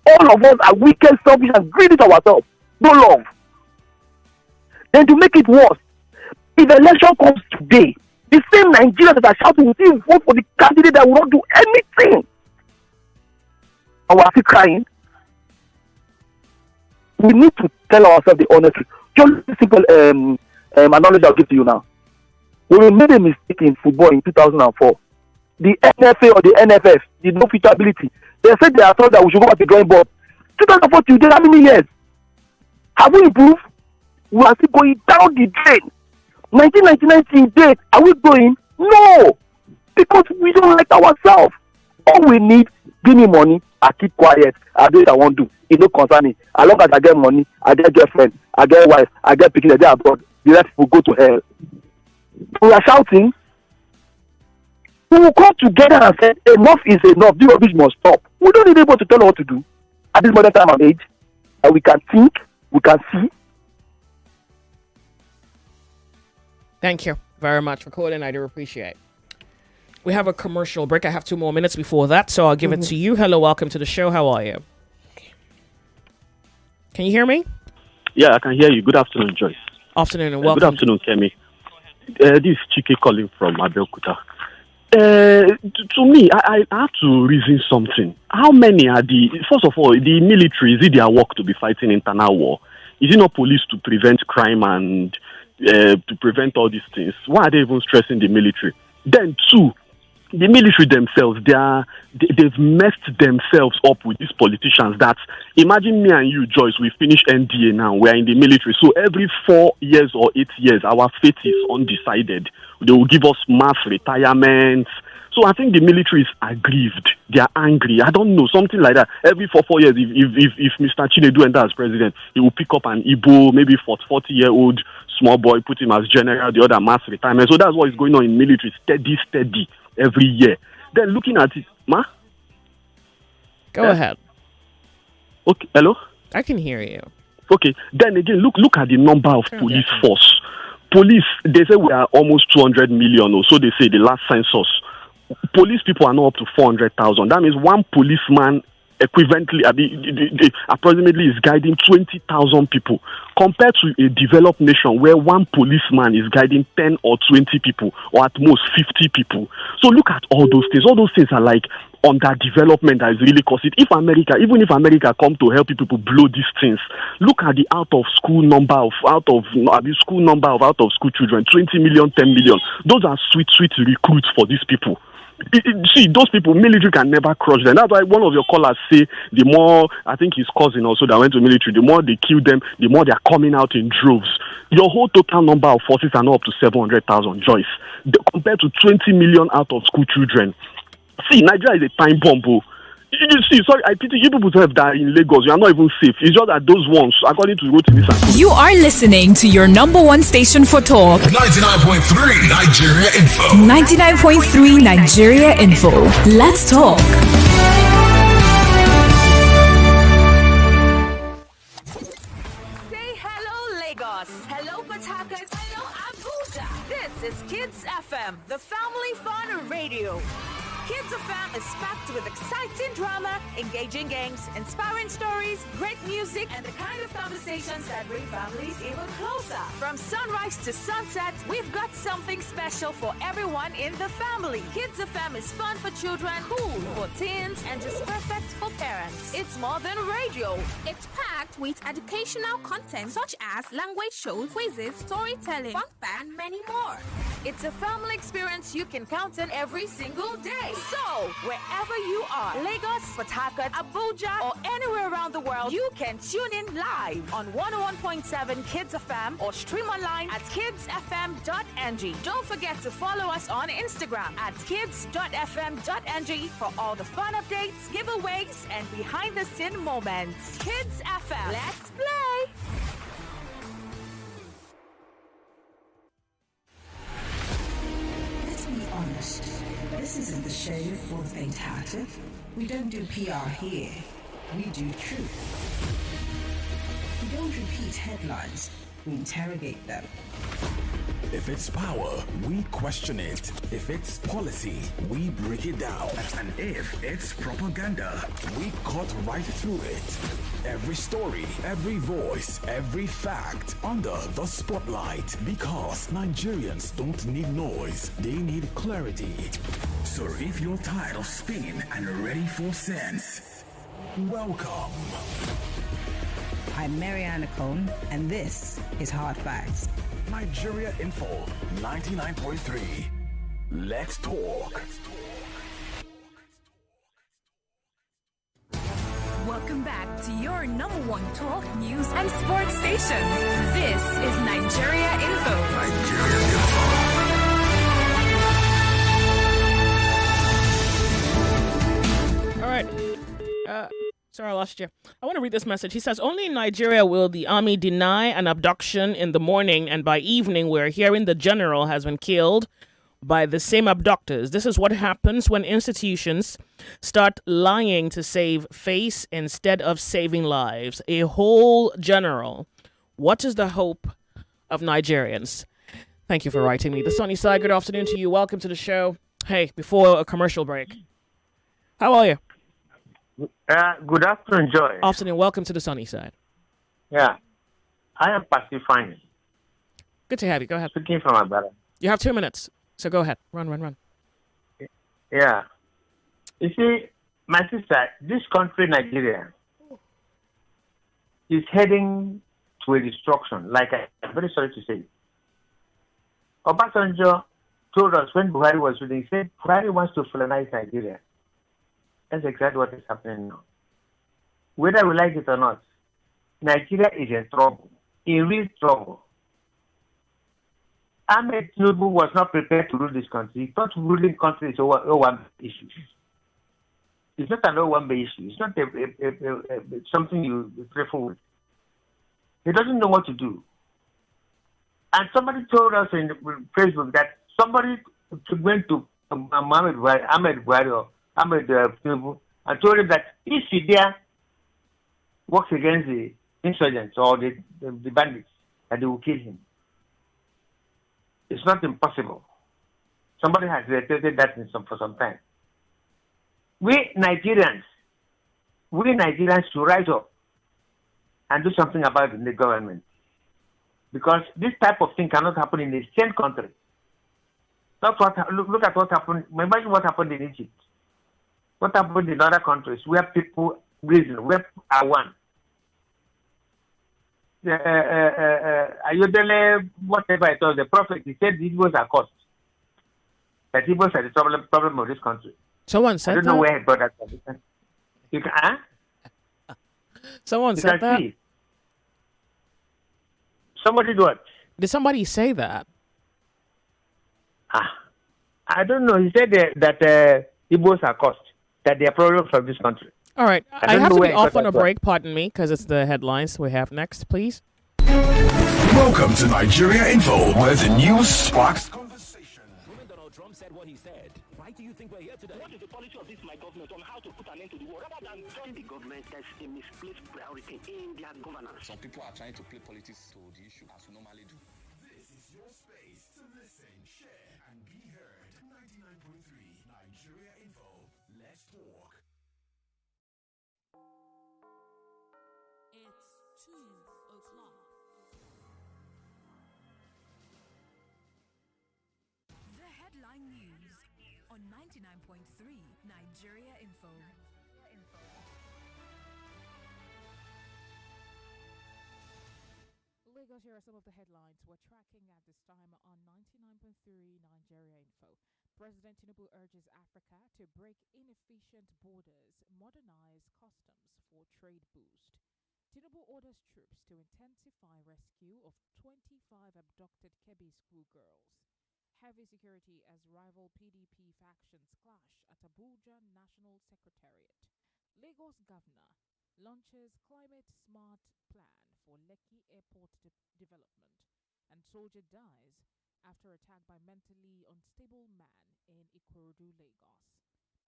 M: All of us are wicked, selfish, and greedy to ourselves. No love. Then to make it worse, if the election comes today, the same Nigerians that are shouting will still vote for the candidate that will not do anything. And we are still crying. We need to tell ourselves the honest truth. Just a simple analogy I'll give to you now. When we made a mistake in football in 2004, the NFA or the NFF did no future ability. They said they are told that we should go back to the drawing board. 2004 to today, how many years? Have we improved? We are still going down the drain. 1999 till date, are we going? No! Because we don't like ourselves. All we need, give me money, I keep quiet, I do what I want to do. It no concern me. As long as I get money, I get girlfriend, I get wife, I get picking, I get abroad, the rest will go to hell. We are shouting. We will come together and say, enough is enough, this rubbish must stop. We don't need anybody to tell us what to do at this modern time and age. And we can think, we can see.
A: Thank you very much for calling. I do appreciate. We have a commercial break. I have 2 more minutes before that, so I'll give it to you. Hello, welcome to the show. How are you? Can you hear me?
C: Yeah, I can hear you. Good afternoon, Joyce.
A: Afternoon and welcome.
C: Good afternoon, Kemi. This is Chike calling from Abeokuta. To me, I have to reason something. How many are first of all, the military, is it their work to be fighting internal war? Is it not police to prevent crime and to prevent all these things? Why are they even stressing the military? Then 2, the military themselves, they've messed themselves up with these politicians. That imagine me and you, Joyce, we finish NDA now, we're in the military. So every 4 years or 8 years, our fate is undecided. They will give us mass retirements. So I think the military is aggrieved. They are angry. I don't know, something like that. Every 4 years, if Mr. Chinedu enters as president, he will pick up an Igbo, maybe 40-year-old small boy, put him as general, the other mass retirement. So that's what is going on in military, steady every year. Then looking at it,
A: Go ahead.
C: Okay, hello?
A: I can hear you.
C: Okay, then again, look at the number of police force. Police, they say we are almost 200 million, or so they say the last census. Police people are not up to 400,000. That means one policeman equivalently, approximately is guiding 20,000 people, compared to a developed nation where one policeman is guiding 10 or 20 people, or at most 50 people. So look at all those things. All those things are like underdevelopment that is really causing it. Even if America come to help people blow these things, look at the out of school children, 20 million, 10 million. Those are sweet recruits for these people. See, those people, military can never crush them. That's why one of your callers say the more, I think his cousin also that went to military, the more they kill them, the more they are coming out in droves. Your whole total number of forces are not up to 700,000, Joyce. Compared to 20 million out of school children. See, Nigeria is a time bomb. You see, sorry, I pity you people have that in Lagos. You are not even safe. It's just that those ones, according to Rotimi.
H: You are listening to your number one station for talk.
J: 99.3 Nigeria Info.
H: 99.3 Nigeria Info. Let's talk.
B: Say hello, Lagos. Hello, Port Harcourt. Hello, Abuja. This is Kids FM, the family fun radio. Kids FM is packed with exciting drama, engaging games, inspiring stories, great music, and the kind of conversations that bring families even closer. From sunrise to sunset, we've got something special for everyone in the family. Kids FM is fun for children, cool for teens, and just perfect for parents. It's more than radio.
D: It's packed with educational content such as language shows, quizzes, storytelling, fun and many more.
B: It's a family experience you can count on every single day. So, wherever you are, Lagos, Port Harcourt, Abuja, or anywhere around the world, you can tune in live on 101.7 Kids FM or stream online at kidsfm.ng. Don't forget to follow us on Instagram at kids.fm.ng for all the fun updates, giveaways, and behind-the-scene moments. Kids FM, let's play!
S: Let's be honest. This isn't the show for the faint-hearted. We don't do PR here. We do truth. We don't repeat headlines. We interrogate them.
J: If it's power, we question it. If it's policy, we break it down. And if it's propaganda, we cut right through it. Every story, every voice, every fact under the spotlight. Because Nigerians don't need noise, they need clarity. So if you're tired of spin and ready for sense, welcome.
S: I'm Mariana Cone, and this is Hard Facts.
J: Nigeria Info 99.3. Let's talk.
H: Welcome back to your number one talk, news, and sports station. This is Nigeria Info.
J: Nigeria Info.
A: All right. Sorry, I lost you. I want to read this message. He says, only in Nigeria will the army deny an abduction in the morning, and by evening we're hearing the general has been killed by the same abductors. This is what happens when institutions start lying to save face instead of saving lives. A whole general. What is the hope of Nigerians? Thank you for writing me. The Sunny Side, good afternoon to you. Welcome to the show. Hey, before a commercial break, how are you?
N: Good afternoon, Joy.
A: Afternoon. Welcome to the Sunny Side.
N: Yeah, I am pacifying.
A: Good to have you. Go ahead.
N: Speaking from my brother.
A: You have 2 minutes, so go ahead. Run.
N: Yeah. You see, my sister, this country, Nigeria, is heading to a destruction. Like I'm very sorry to say. Obasanjo told us when Buhari was ruling, he said Buhari wants to colonize Nigeria. That's exactly what is happening now. Whether we like it or not, Nigeria is in trouble, in real trouble. Ahmed Tinubu was not prepared to rule this country. He thought ruling country is a one issue. It's not an one issue. It's not something you trifle with. He doesn't know what to do. And somebody told us in Facebook that somebody went to Ahmed Buhari or Ahmed Tinubu and told him that if he there works against the insurgents or the bandits, that they will kill him. It's not impossible. Somebody has reiterated that for some time. We Nigerians should rise up and do something about it in the government. Because this type of thing cannot happen in a same country. Look at what happened. Imagine what happened in Egypt. What happened in other countries where people reason, where are one. Ayodele, whatever it was, the prophet, he said the Igbos are cursed. That Igbos are the problem of this country.
A: Someone said that?
N: I don't know where he got that from. You can,
A: Someone said that?
N: See. Somebody did what?
A: Did somebody say that?
N: I don't know. He said that Igbos are cursed. That they are problem from this country.
A: All right. I have to be off on a break, pardon me, because it's the headlines we have next, please.
J: Welcome to Nigeria Info, where the news sparks conversation.
P: When Donald Trump said what he said, why do you think we're here today? What is the policy of this my government on how to put an end to the war? Rather than join the government, there's a misplaced priority in their governance.
Q: Some people are trying to play politics to the issue as we normally do.
J: This is your space to listen, share, and be heard. 99.3 Nigeria Info. Let's talk.
D: It's 2 o'clock.
H: The headline news on 99.3 Nigeria Info.
R: Lagos, here are some of the headlines we're tracking at this time on 99.3 Nigeria Info. President Tinubu urges Africa to break inefficient borders, modernize customs for trade boost. Tinubu orders troops to intensify rescue of 25 abducted Kebbi schoolgirls. Heavy security as rival PDP factions clash at Abuja National Secretariat. Lagos Governor launches climate-smart plan for Lekki Airport development. And soldier dies after attack by mentally unstable man in Ikorodu, Lagos.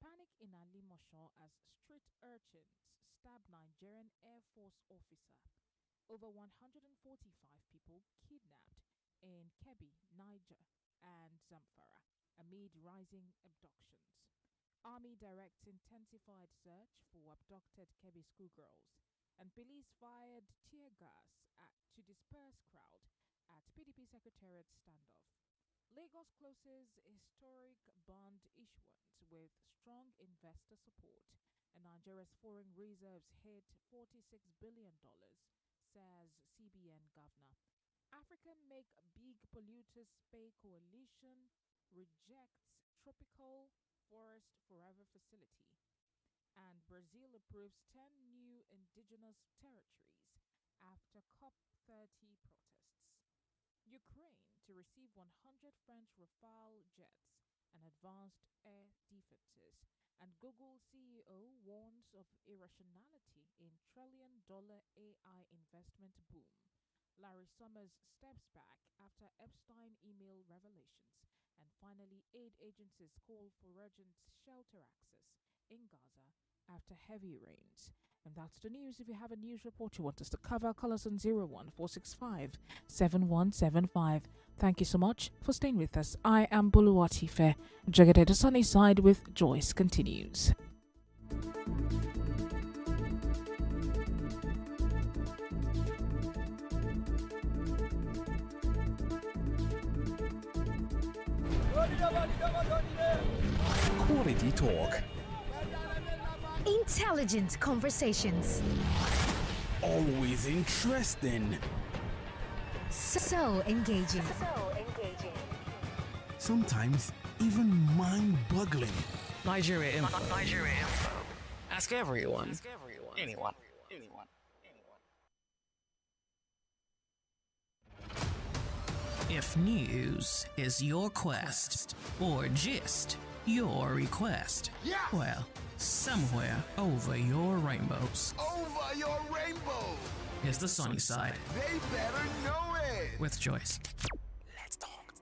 R: Panic in Alimosho as street urchins stab Nigerian Air Force officer. Over 145 people kidnapped in Kebbi, Niger, and Zamfara amid rising abductions. Army directs intensified search for abducted Kebbi schoolgirls, and police fired tear gas to disperse crowd at PDP Secretariat standoff. Lagos closes historic bond issuance with strong investor support, and Nigeria's foreign reserves hit $46 billion, says CBN governor. Africa make big polluters pay coalition rejects tropical forest forever facility. And Brazil approves 10 new indigenous territories after COP30 protests. Ukraine to receive 100 French Rafale jets and advanced air defenses. And Google CEO warns of irrationality in trillion-dollar AI investment boom. Larry Summers steps back after Epstein email revelations. And finally, aid agencies call for urgent shelter access in Gaza after heavy rains. And that's the news. If you have a news report you want us to cover, call us on 01465 Thank you so much for staying with us. I am Buluwatife. Jagade the Sunny Side with Joyce continues.
X: Quality talk.
T: Intelligent conversations.
X: Always interesting.
T: So engaging.
X: Sometimes even mind-boggling.
L: Nigeria Info. Ask everyone. Anyone. If news is your quest, or gist your request, well, somewhere over your rainbows.
X: Over your rainbow.
L: Is the sunny side.
X: They better know it.
L: With Joyce.
X: Let's talk.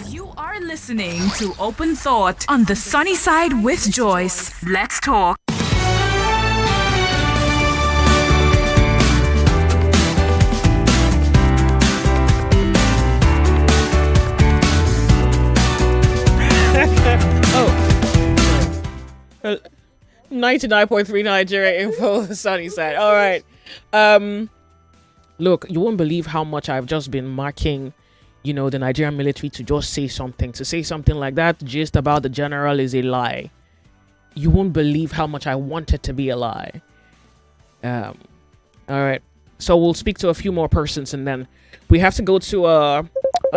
H: You are listening to Open Thought on the Sunny Side with Joyce. Let's talk.
A: Oh. 99.3 Nigeria Info, Sunny Side. All right. Look, you won't believe how much I've just been marking, the Nigerian military to just say something. To say something like that, just about the general is a lie. You won't believe how much I want it to be a lie. All right. So we'll speak to a few more persons, and then we have to go to a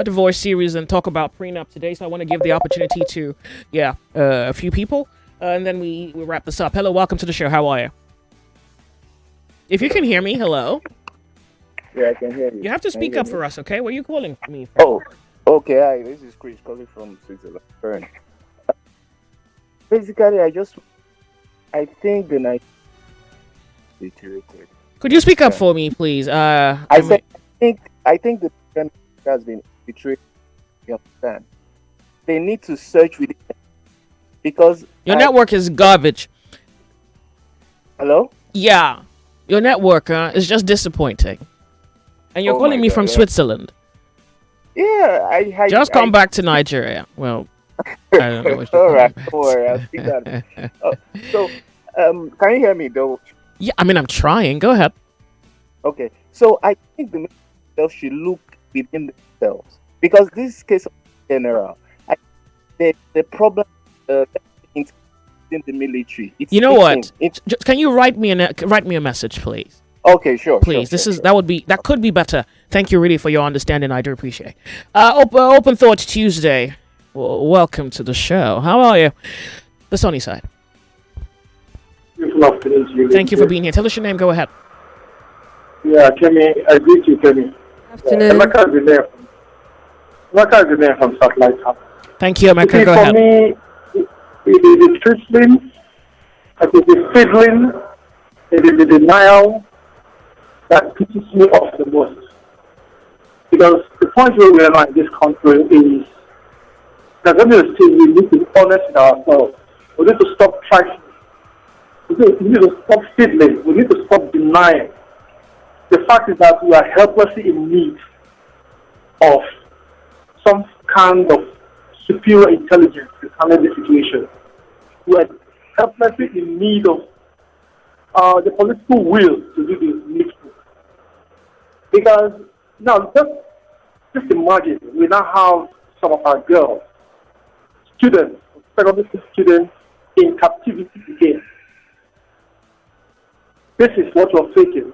A: divorce series and talk about prenup today. So I want to give the opportunity to, a few people. And then we wrap this up. Hello, welcome to the show. How are you? If you can hear me, hello.
M: Yeah, I can hear you.
A: You have to speak up for us, okay? Where are you calling me from?
M: Oh, okay. Hi, this is Chris calling from Switzerland. Basically, I think the night deteriorated.
A: Could you speak up for me, please?
M: I think the president has been betrayed. You understand? They need to search within. Because
A: your network is garbage.
M: Hello?
A: Yeah. Your network is just disappointing. And you're calling me from Switzerland.
M: Yeah, I
A: just come back to Nigeria. Well, I don't know what you're
M: all right, don't worry, I'll speak that. Can you hear me though?
A: Yeah, I mean, I'm trying. Go ahead.
M: Okay, so I think the military should look within themselves. Because this case of general, the problem in the military.
A: You know what? Can you write me a message, please?
M: Okay, sure.
A: Please, that could be better. Thank you really for your understanding. I do appreciate. Open Thoughts Tuesday. Welcome to the show. How are you? The sunny side. Thank you for being here. Tell us your name. Go ahead.
U: Yeah, Kemi. I greet you, Kemi.
F: Afternoon.
U: Emeka is the name from Satellite House.
A: Thank you, Emeka. Go ahead.
U: For me, it is the trifling, it is the fiddling, it is the denial that pisses me off the most. Because the point where we are now in this country is that when we need to be honest with ourselves. We need to stop tracking. We need to stop fiddling. We need to stop denying. The fact is that we are helplessly in need of some kind of superior intelligence to handle the situation. We are helplessly in need of the political will to do this needful. Because now, just imagine we now have some of our girls, students, secondary school students in captivity again. This is what we're facing.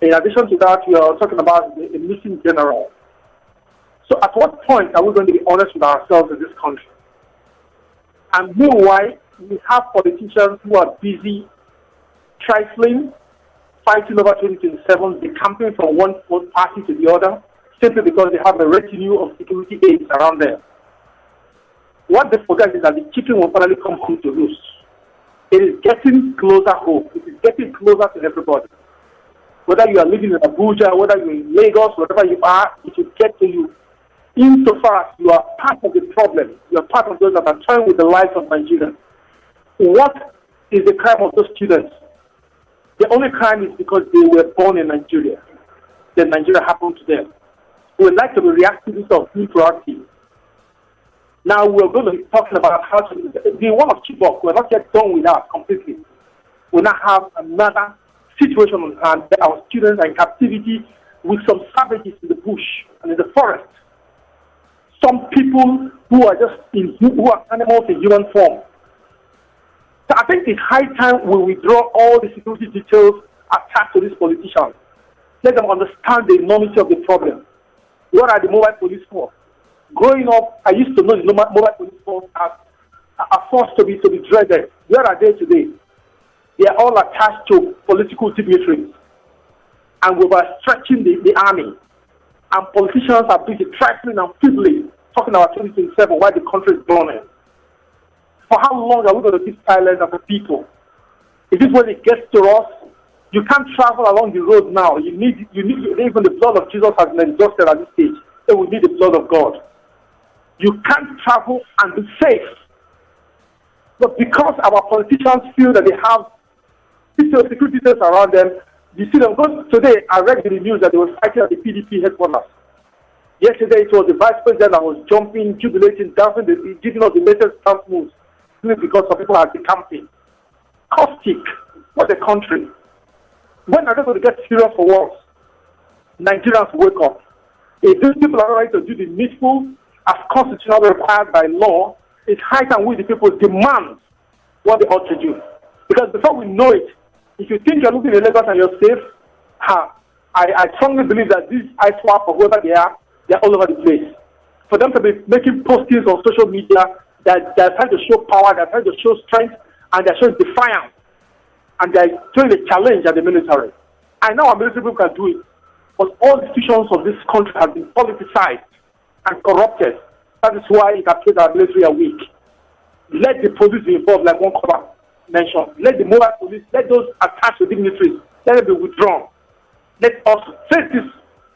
U: In addition to that, we are talking about a missing general. So at what point are we going to be honest with ourselves in this country? And meanwhile, we have politicians who are busy trifling, fighting over 2027, decamping from one party to the other, simply because they have a retinue of security aides around them. What they forget is that the chicken will finally come home to roost. It is getting closer home. It is getting closer to everybody. Whether you are living in Abuja, whether you're in Lagos, wherever you are, it will get to you. Insofar as you are part of the problem, you are part of those that are toying with the lives of Nigerians. What is the crime of those students? The only crime is because they were born in Nigeria. Then Nigeria happened to them. We would like to be reactive instead of being proactive. Now we're going to be talking about how to the one of Chibok. We're not yet done with that completely. We now have another situation on hand that our students are in captivity with some savages in the bush and in the forest. Some people who are who are animals in human form. So I think it's high time we withdraw all the security details attached to these politicians. Let them understand the enormity of the problem. What are the mobile police force? Growing up, I used to know the mobile police force as a force to be dreaded. Where are they today? They are all attached to political dignitaries. And we were stretching the army. And politicians are busy trifling and fiddling, talking about 2027 while the country is burning. For how long are we going to keep silent as a people? Is this when it gets to us? You can't travel along the road now. You need even the blood of Jesus has been exhausted at this stage. So we need the blood of God. You can't travel and be safe. But because our politicians feel that they have security details around them, you see them. Today, I read in the news that they were fighting at the PDP headquarters. Yesterday, it was the vice president that was jumping, jubilating, dancing, giving us the latest dance moves, simply because some people are decamping. Caustic. What a country. When are they going to get serious for once? Nigerians wake up. If these people are ready to do the needful as constitutionally required by law, it's high time we the people demand what they ought to do. Because before we know it, if you think you're looking in Lagos and you're safe, I strongly believe that these ISWAP or whoever they are, they're all over the place. For them to be making postings on social media that they're trying to show power, they're trying to show strength, and they're showing defiance, and they're throwing a challenge at the military. I know our military people can do it, but all institutions of this country have been politicized and corrupted. That is why it appears our military are weak. Let the police be involved, like one cover mentioned. Let the mobile police, let those attached to dignitaries, let them be withdrawn. Let us face this.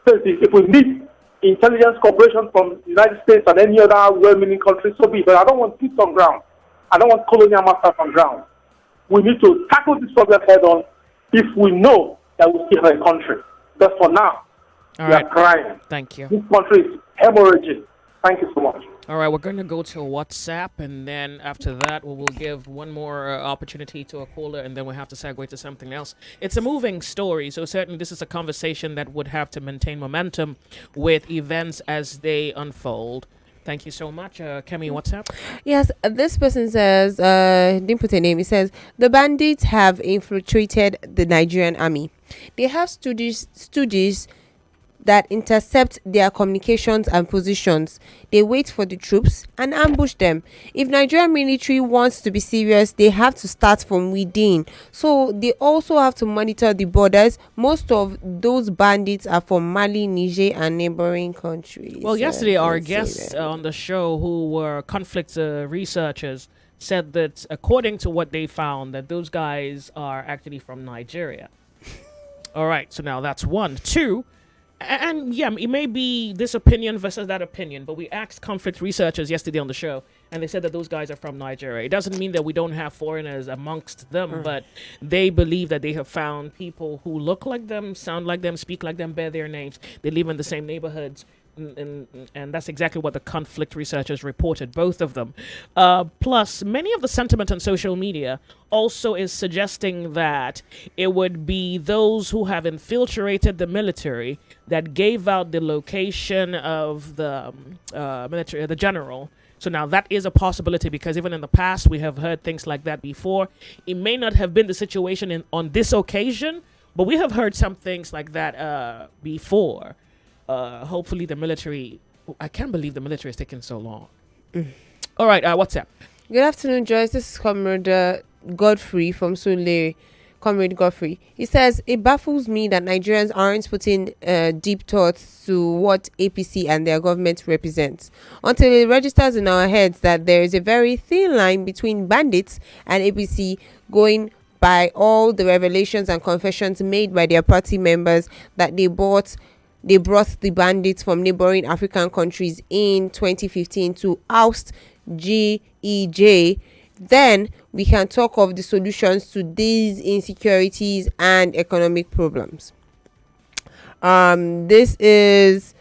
U: If we need intelligence cooperation from the United States and any other well-meaning country, so be it. But I don't want peace on ground. I don't want colonial masters on ground. We need to tackle this problem head on if we know that we still have a country. But for now, we are crying.
A: Thank you.
U: This country is hemorrhaging. Thank you so much.
A: All right, we're going to go to WhatsApp, and then after that, we will give one more opportunity to a caller, and then we'll have to segue to something else. It's a moving story, so certainly this is a conversation that would have to maintain momentum with events as they unfold. Thank you so much. Kemi, WhatsApp?
F: Yes, this person says, didn't put a name, he says, the bandits have infiltrated the Nigerian army. They have studies that intercept their communications and positions. They wait for the troops and ambush them. If Nigerian military wants to be serious, they have to start from within. So they also have to monitor the borders. Most of those bandits are from Mali, Niger, and neighboring countries.
A: Well, yesterday our guests on the show, who were conflict researchers, said that according to what they found, that those guys are actually from Nigeria. All right, so now that's one. Two, And yeah, it may be this opinion versus that opinion, but we asked conflict researchers yesterday on the show, and they said that those guys are from Nigeria. It doesn't mean that we don't have foreigners amongst them, but they believe that they have found people who look like them, sound like them, speak like them, bear their names. They live in the same neighborhoods. And that's exactly what the conflict researchers reported, both of them. Plus, many of the sentiment on social media also is suggesting that it would be those who have infiltrated the military that gave out the location of the military, the general. So now that is a possibility, because even in the past we have heard things like that before. It may not have been the situation on this occasion, but we have heard some things like that before. Hopefully the military. I can't believe the military is taking so long. All right, what's up?
F: Good afternoon, Joyce. This is Comrade Godfrey from Sunle. Comrade Godfrey. He says, it baffles me that Nigerians aren't putting deep thoughts to what APC and their government represents, until it registers in our heads that there is a very thin line between bandits and APC, going by all the revelations and confessions made by their party members that they brought the bandits from neighboring African countries in 2015 to oust GEJ. Then we can talk of the solutions to these insecurities and economic problems. This is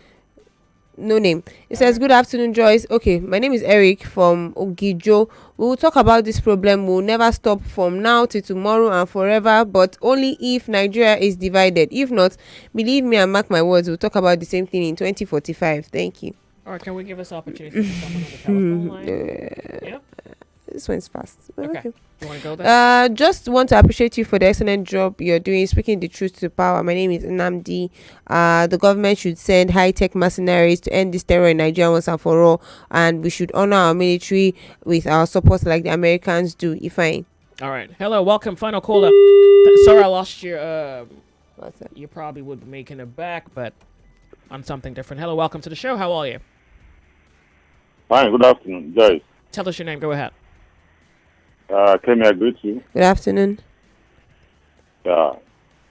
F: no name. It says, good afternoon, Joyce. Okay, my name is Eric from Ogijo. We will talk about this problem. We'll never stop from now till tomorrow and forever, but only if Nigeria is divided. If not, believe me and mark my words, we'll talk about the same thing in 2045. Thank you.
A: All right, can we give us opportunity for someone on the telephone line?
F: Yeah. This one's fast.
A: Okay. You want to go there?
F: Just want to appreciate you for the excellent job you're doing, speaking the truth to power. My name is Nnamdi. The government should send high-tech mercenaries to end this terror in Nigeria once and for all, and we should honor our military with our support like the Americans do. Ifeanyi.
A: All right. Hello, welcome. Final caller. Sorry I lost your... you probably would be making it back, but on something different. Hello, welcome to the show. How are you?
E: Fine, good afternoon, Joyce.
A: Tell us your name. Go ahead.
E: Kemi, I greet you.
F: Good afternoon.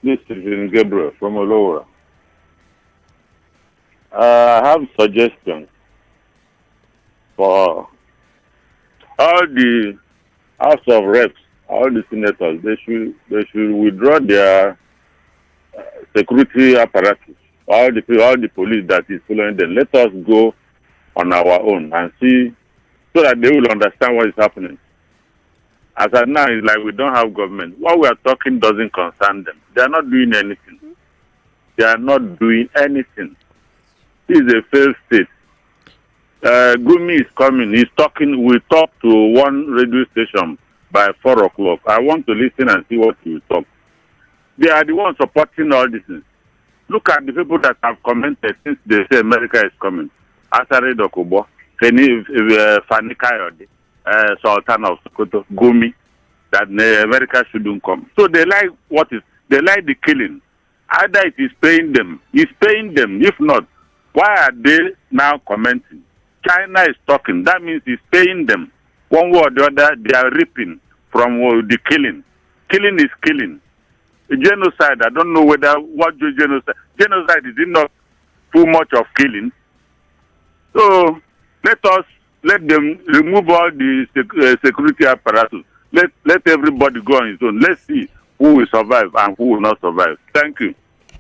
E: This is Gabriel from Olora. I have suggestions for all the House of Reps, all the senators. They should withdraw their security apparatus, all the police that is following them. Let us go on our own and see, so that they will understand what is happening. As of now, it's like we don't have government. What we are talking doesn't concern them. They are not doing anything. They are not doing anything. This is a failed state. Gumi is coming. He's talking. We talk to one radio station by 4 o'clock. I want to listen and see what he will talk. They are the ones supporting all this. Look at the people that have commented since they say America is coming. Asare Dokubo, Fani Kayode, Sultan of Sokoto, Gumi, that America shouldn't come. So they like they like the killing. Either it is paying them. It's paying them. If not, why are they now commenting? China is talking. That means it's paying them. One way or the other, they are reaping from the killing. Killing is killing. Genocide, I don't know what genocide. Genocide is not too much of killing. So let them remove all the security apparatus. Let everybody go on his own. Let's see who will survive and who will not survive. Thank you.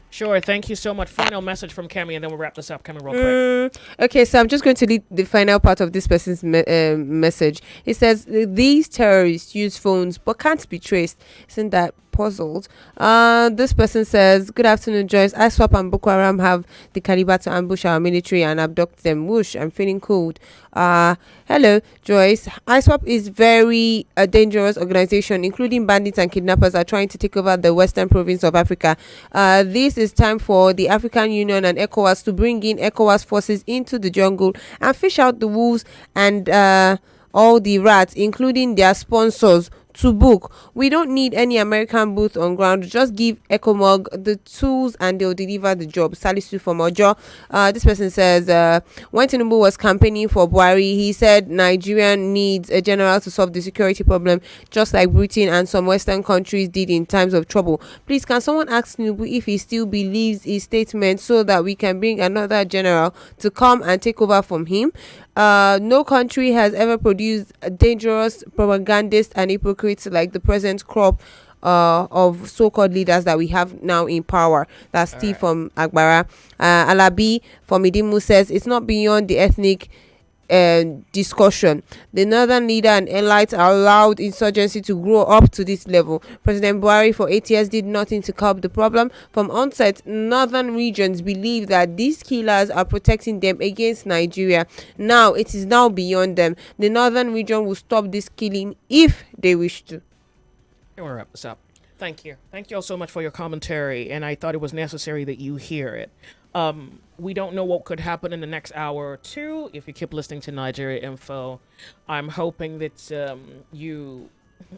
A: Sure, thank you so much. Final message from Kemi, and then we'll wrap this up. Kemi, real quick.
F: Okay, so I'm just going to read the final part of this person's message. It says, these terrorists use phones but can't be traced. Isn't that puzzled? This person says, good afternoon, Joyce. ISWAP and Boko Haram have the caliber to ambush our military and abduct them. Whoosh, I'm feeling cold. Hello, Joyce. ISWAP is very dangerous organization, including bandits and kidnappers are trying to take over the western province of Africa. This is time for the African Union and ECOWAS to bring in ECOWAS forces into the jungle and fish out the wolves and all the rats, including their sponsors, to book. We don't need any American booth on ground. Just give EcoMog the tools and they'll deliver the job. Salisu from Ojo. This person says, when Tinubu was campaigning for Buhari, he said Nigeria needs a general to solve the security problem, just like Britain and some Western countries did in times of trouble. Please, can someone ask Tinubu if he still believes his statement so that we can bring another general to come and take over from him? No country has ever produced dangerous propagandists and hypocrites like the present crop of so-called leaders that we have now in power. That's Steve from Agbara. Alabi from Idimu says it's not beyond the ethnic discussion. The northern leader and elites are allowed insurgency to grow up to this level. President Buhari for 8 years did nothing to curb the problem. From onset, northern regions believe that these killers are protecting them against Nigeria. Now it is now beyond them. The northern region will stop this killing if they wish to.
A: We'll wrap this up. Thank you. Thank you all so much for your commentary, and I thought it was necessary that you hear it. We don't know what could happen in the next hour or two if you keep listening to Nigeria Info. I'm hoping that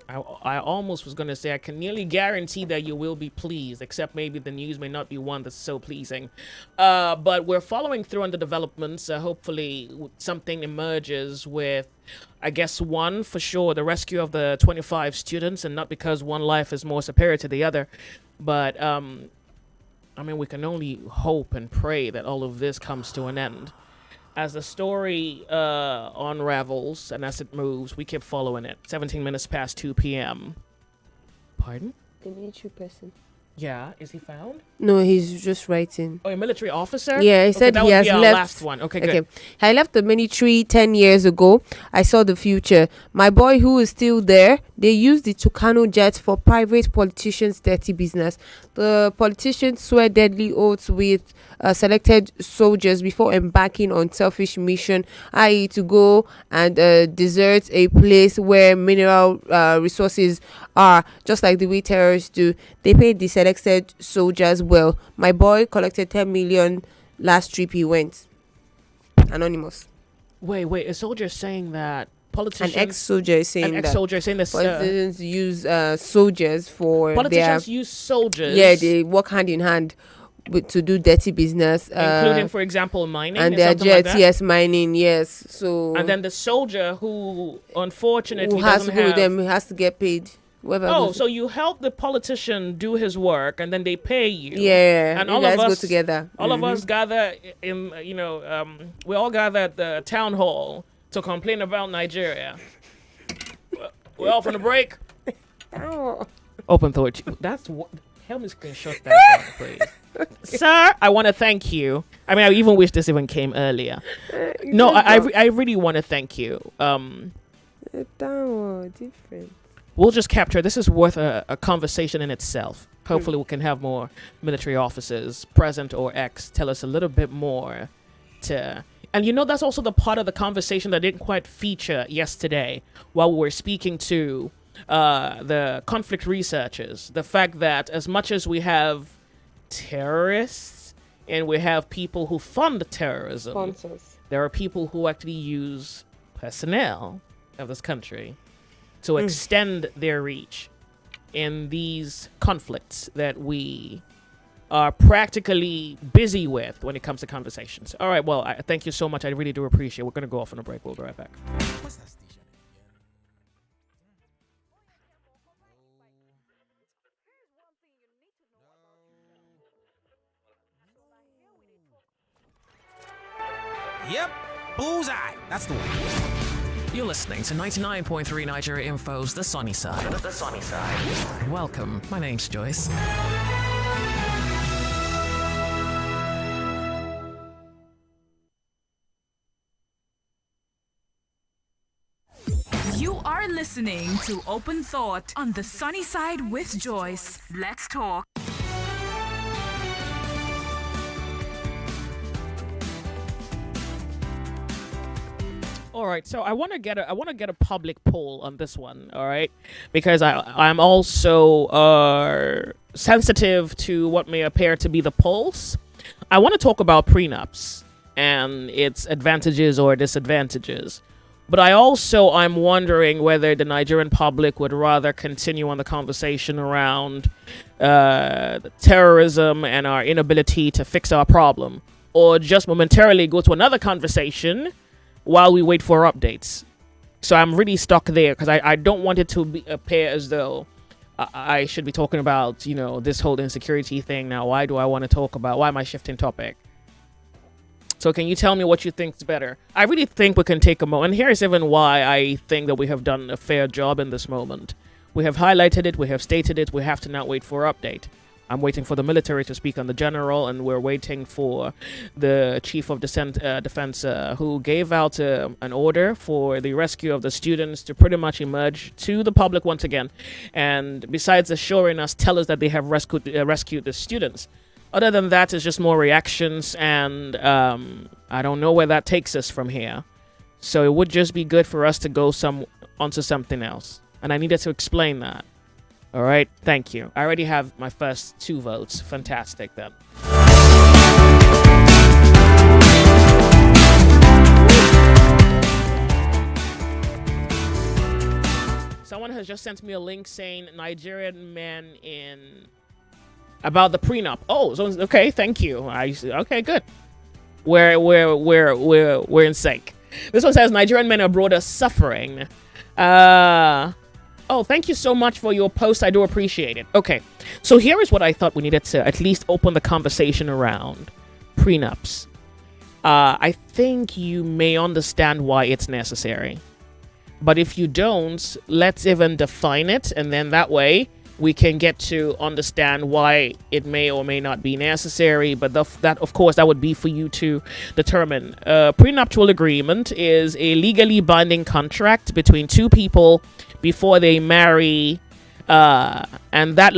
A: I almost was going to say I can nearly guarantee that you will be pleased, except maybe the news may not be one that's so pleasing. But we're following through on the developments. Hopefully something emerges with, I guess, one for sure, the rescue of the 25 students, and not because one life is more superior to the other, but I mean, we can only hope and pray that all of this comes to an end. As the story unravels and as it moves, we keep following it. 17 minutes past 2 p.m. Pardon?
F: The military person.
A: Yeah, is he found?
F: No, he's just writing.
A: Oh, a military officer?
F: Yeah, he said
A: that
F: he has
A: be our
F: left.
A: Last one. Okay, good.
F: I left the military 10 years ago. I saw the future. My boy who is still there, they use the Tucano jet for private politicians' dirty business. The politicians swear deadly oaths with selected soldiers before embarking on selfish mission, i.e. to go and desert a place where mineral resources are, just like the way terrorists do. They paid the selected soldiers well. My boy collected 10 million last trip he went. Anonymous.
A: Wait, a soldier saying that politicians...
F: An ex-soldier is saying that. Politicians use soldiers for
A: Politicians use soldiers?
F: Yeah, they work hand in hand to do dirty business.
A: Including, for example, mining?
F: And their jets, like yes, mining, yes. So...
A: And then the soldier who, unfortunately,
F: who has to go with them, has to get paid.
A: So you help the politician do his work, and then they pay you.
F: Yeah,
A: and
F: all
A: of
F: of
A: us
F: go together.
A: All of us gather in, we all gather at the town hall to complain about Nigeria. We're off on a break. Open thought. That's what. Help me screenshot that, please. Sir, I want to thank you. I mean, I even wish this even came earlier. No, I really want to thank you.
F: Different.
A: We'll just capture. This is worth a conversation in itself. Hopefully, we can have more military officers, present or ex, tell us a little bit more. And that's also the part of the conversation that didn't quite feature yesterday while we were speaking to the conflict researchers. The fact that as much as we have terrorists and we have people who fund terrorism,
F: sponsors,
A: there are people who actually use personnel of this country to extend their reach in these conflicts that we are practically busy with when it comes to conversations. All right, well, I thank you so much. I really do appreciate it. We're going to go off on a break. We'll be right back.
J: What's that station again? Yep, bullseye. That's the one.
L: You're listening to 99.3 Nigeria Info's The Sunny Side.
P: The sunny side.
L: Welcome. My name's Joyce.
H: You are listening to Open Thought on The Sunny Side with Joyce. Let's talk.
A: All right, so I want to get a public poll on this one, all right? Because I'm also sensitive to what may appear to be the pulse. I want to talk about prenups and its advantages or disadvantages. But I'm wondering whether the Nigerian public would rather continue on the conversation around terrorism and our inability to fix our problem, or just momentarily go to another conversation while we wait for updates. So I'm really stuck there because I don't want it to appear as though I should be talking about, this whole insecurity thing now. Why do I want to talk about? Why am I shifting topic? So can you tell me what you think is better? I really think we can take a moment. And here's even why I think that we have done a fair job in this moment. We have highlighted it. We have stated it. We have to now wait for update. I'm waiting for the military to speak on the general, and we're waiting for the chief of defense who gave out an order for the rescue of the students to pretty much emerge to the public once again. And besides assuring us, tell us that they have rescued the students. Other than that, it's just more reactions, and I don't know where that takes us from here. So it would just be good for us to go onto something else. And I needed to explain that. All right, thank you. I already have my first 2 votes. Fantastic, then. Someone has just sent me a link saying Nigerian men about the prenup. Oh, so okay, thank you. Okay, good. We're in sync. This one says Nigerian men abroad are suffering. Oh, thank you so much for your post. I do appreciate it. Okay, so here is what I thought we needed to at least open the conversation around prenups. I think you may understand why it's necessary. But if you don't, let's even define it, and then that way we can get to understand why it may or may not be necessary. But that, of course, that would be for you to determine. Prenuptial agreement is a legally binding contract between 2 people before they marry, and that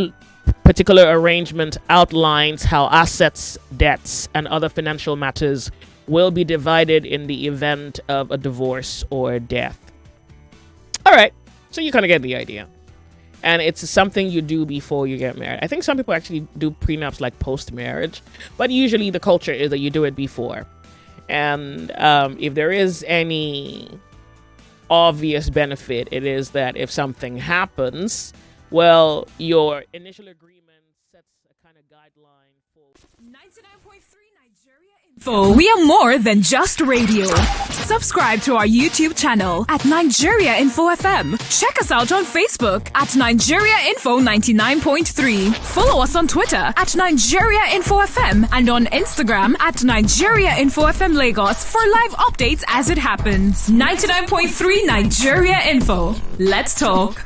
A: particular arrangement outlines how assets, debts, and other financial matters will be divided in the event of a divorce or death. All right, so you kind of get the idea. And it's something you do before you get married. I think some people actually do prenups like post-marriage, but usually the culture is that you do it before. And if there is any obvious benefit, it is that if something happens, well, your initial agreement sets a kind of guideline for
H: 99.3 Nigeria Info. We are more than just radio. Subscribe to our YouTube channel at Nigeria Info FM. Check us out on Facebook at Nigeria Info 99.3. Follow us on Twitter at Nigeria Info FM and on Instagram at Nigeria Info FM Lagos for live updates as it happens. 99.3 Nigeria Info. Let's talk.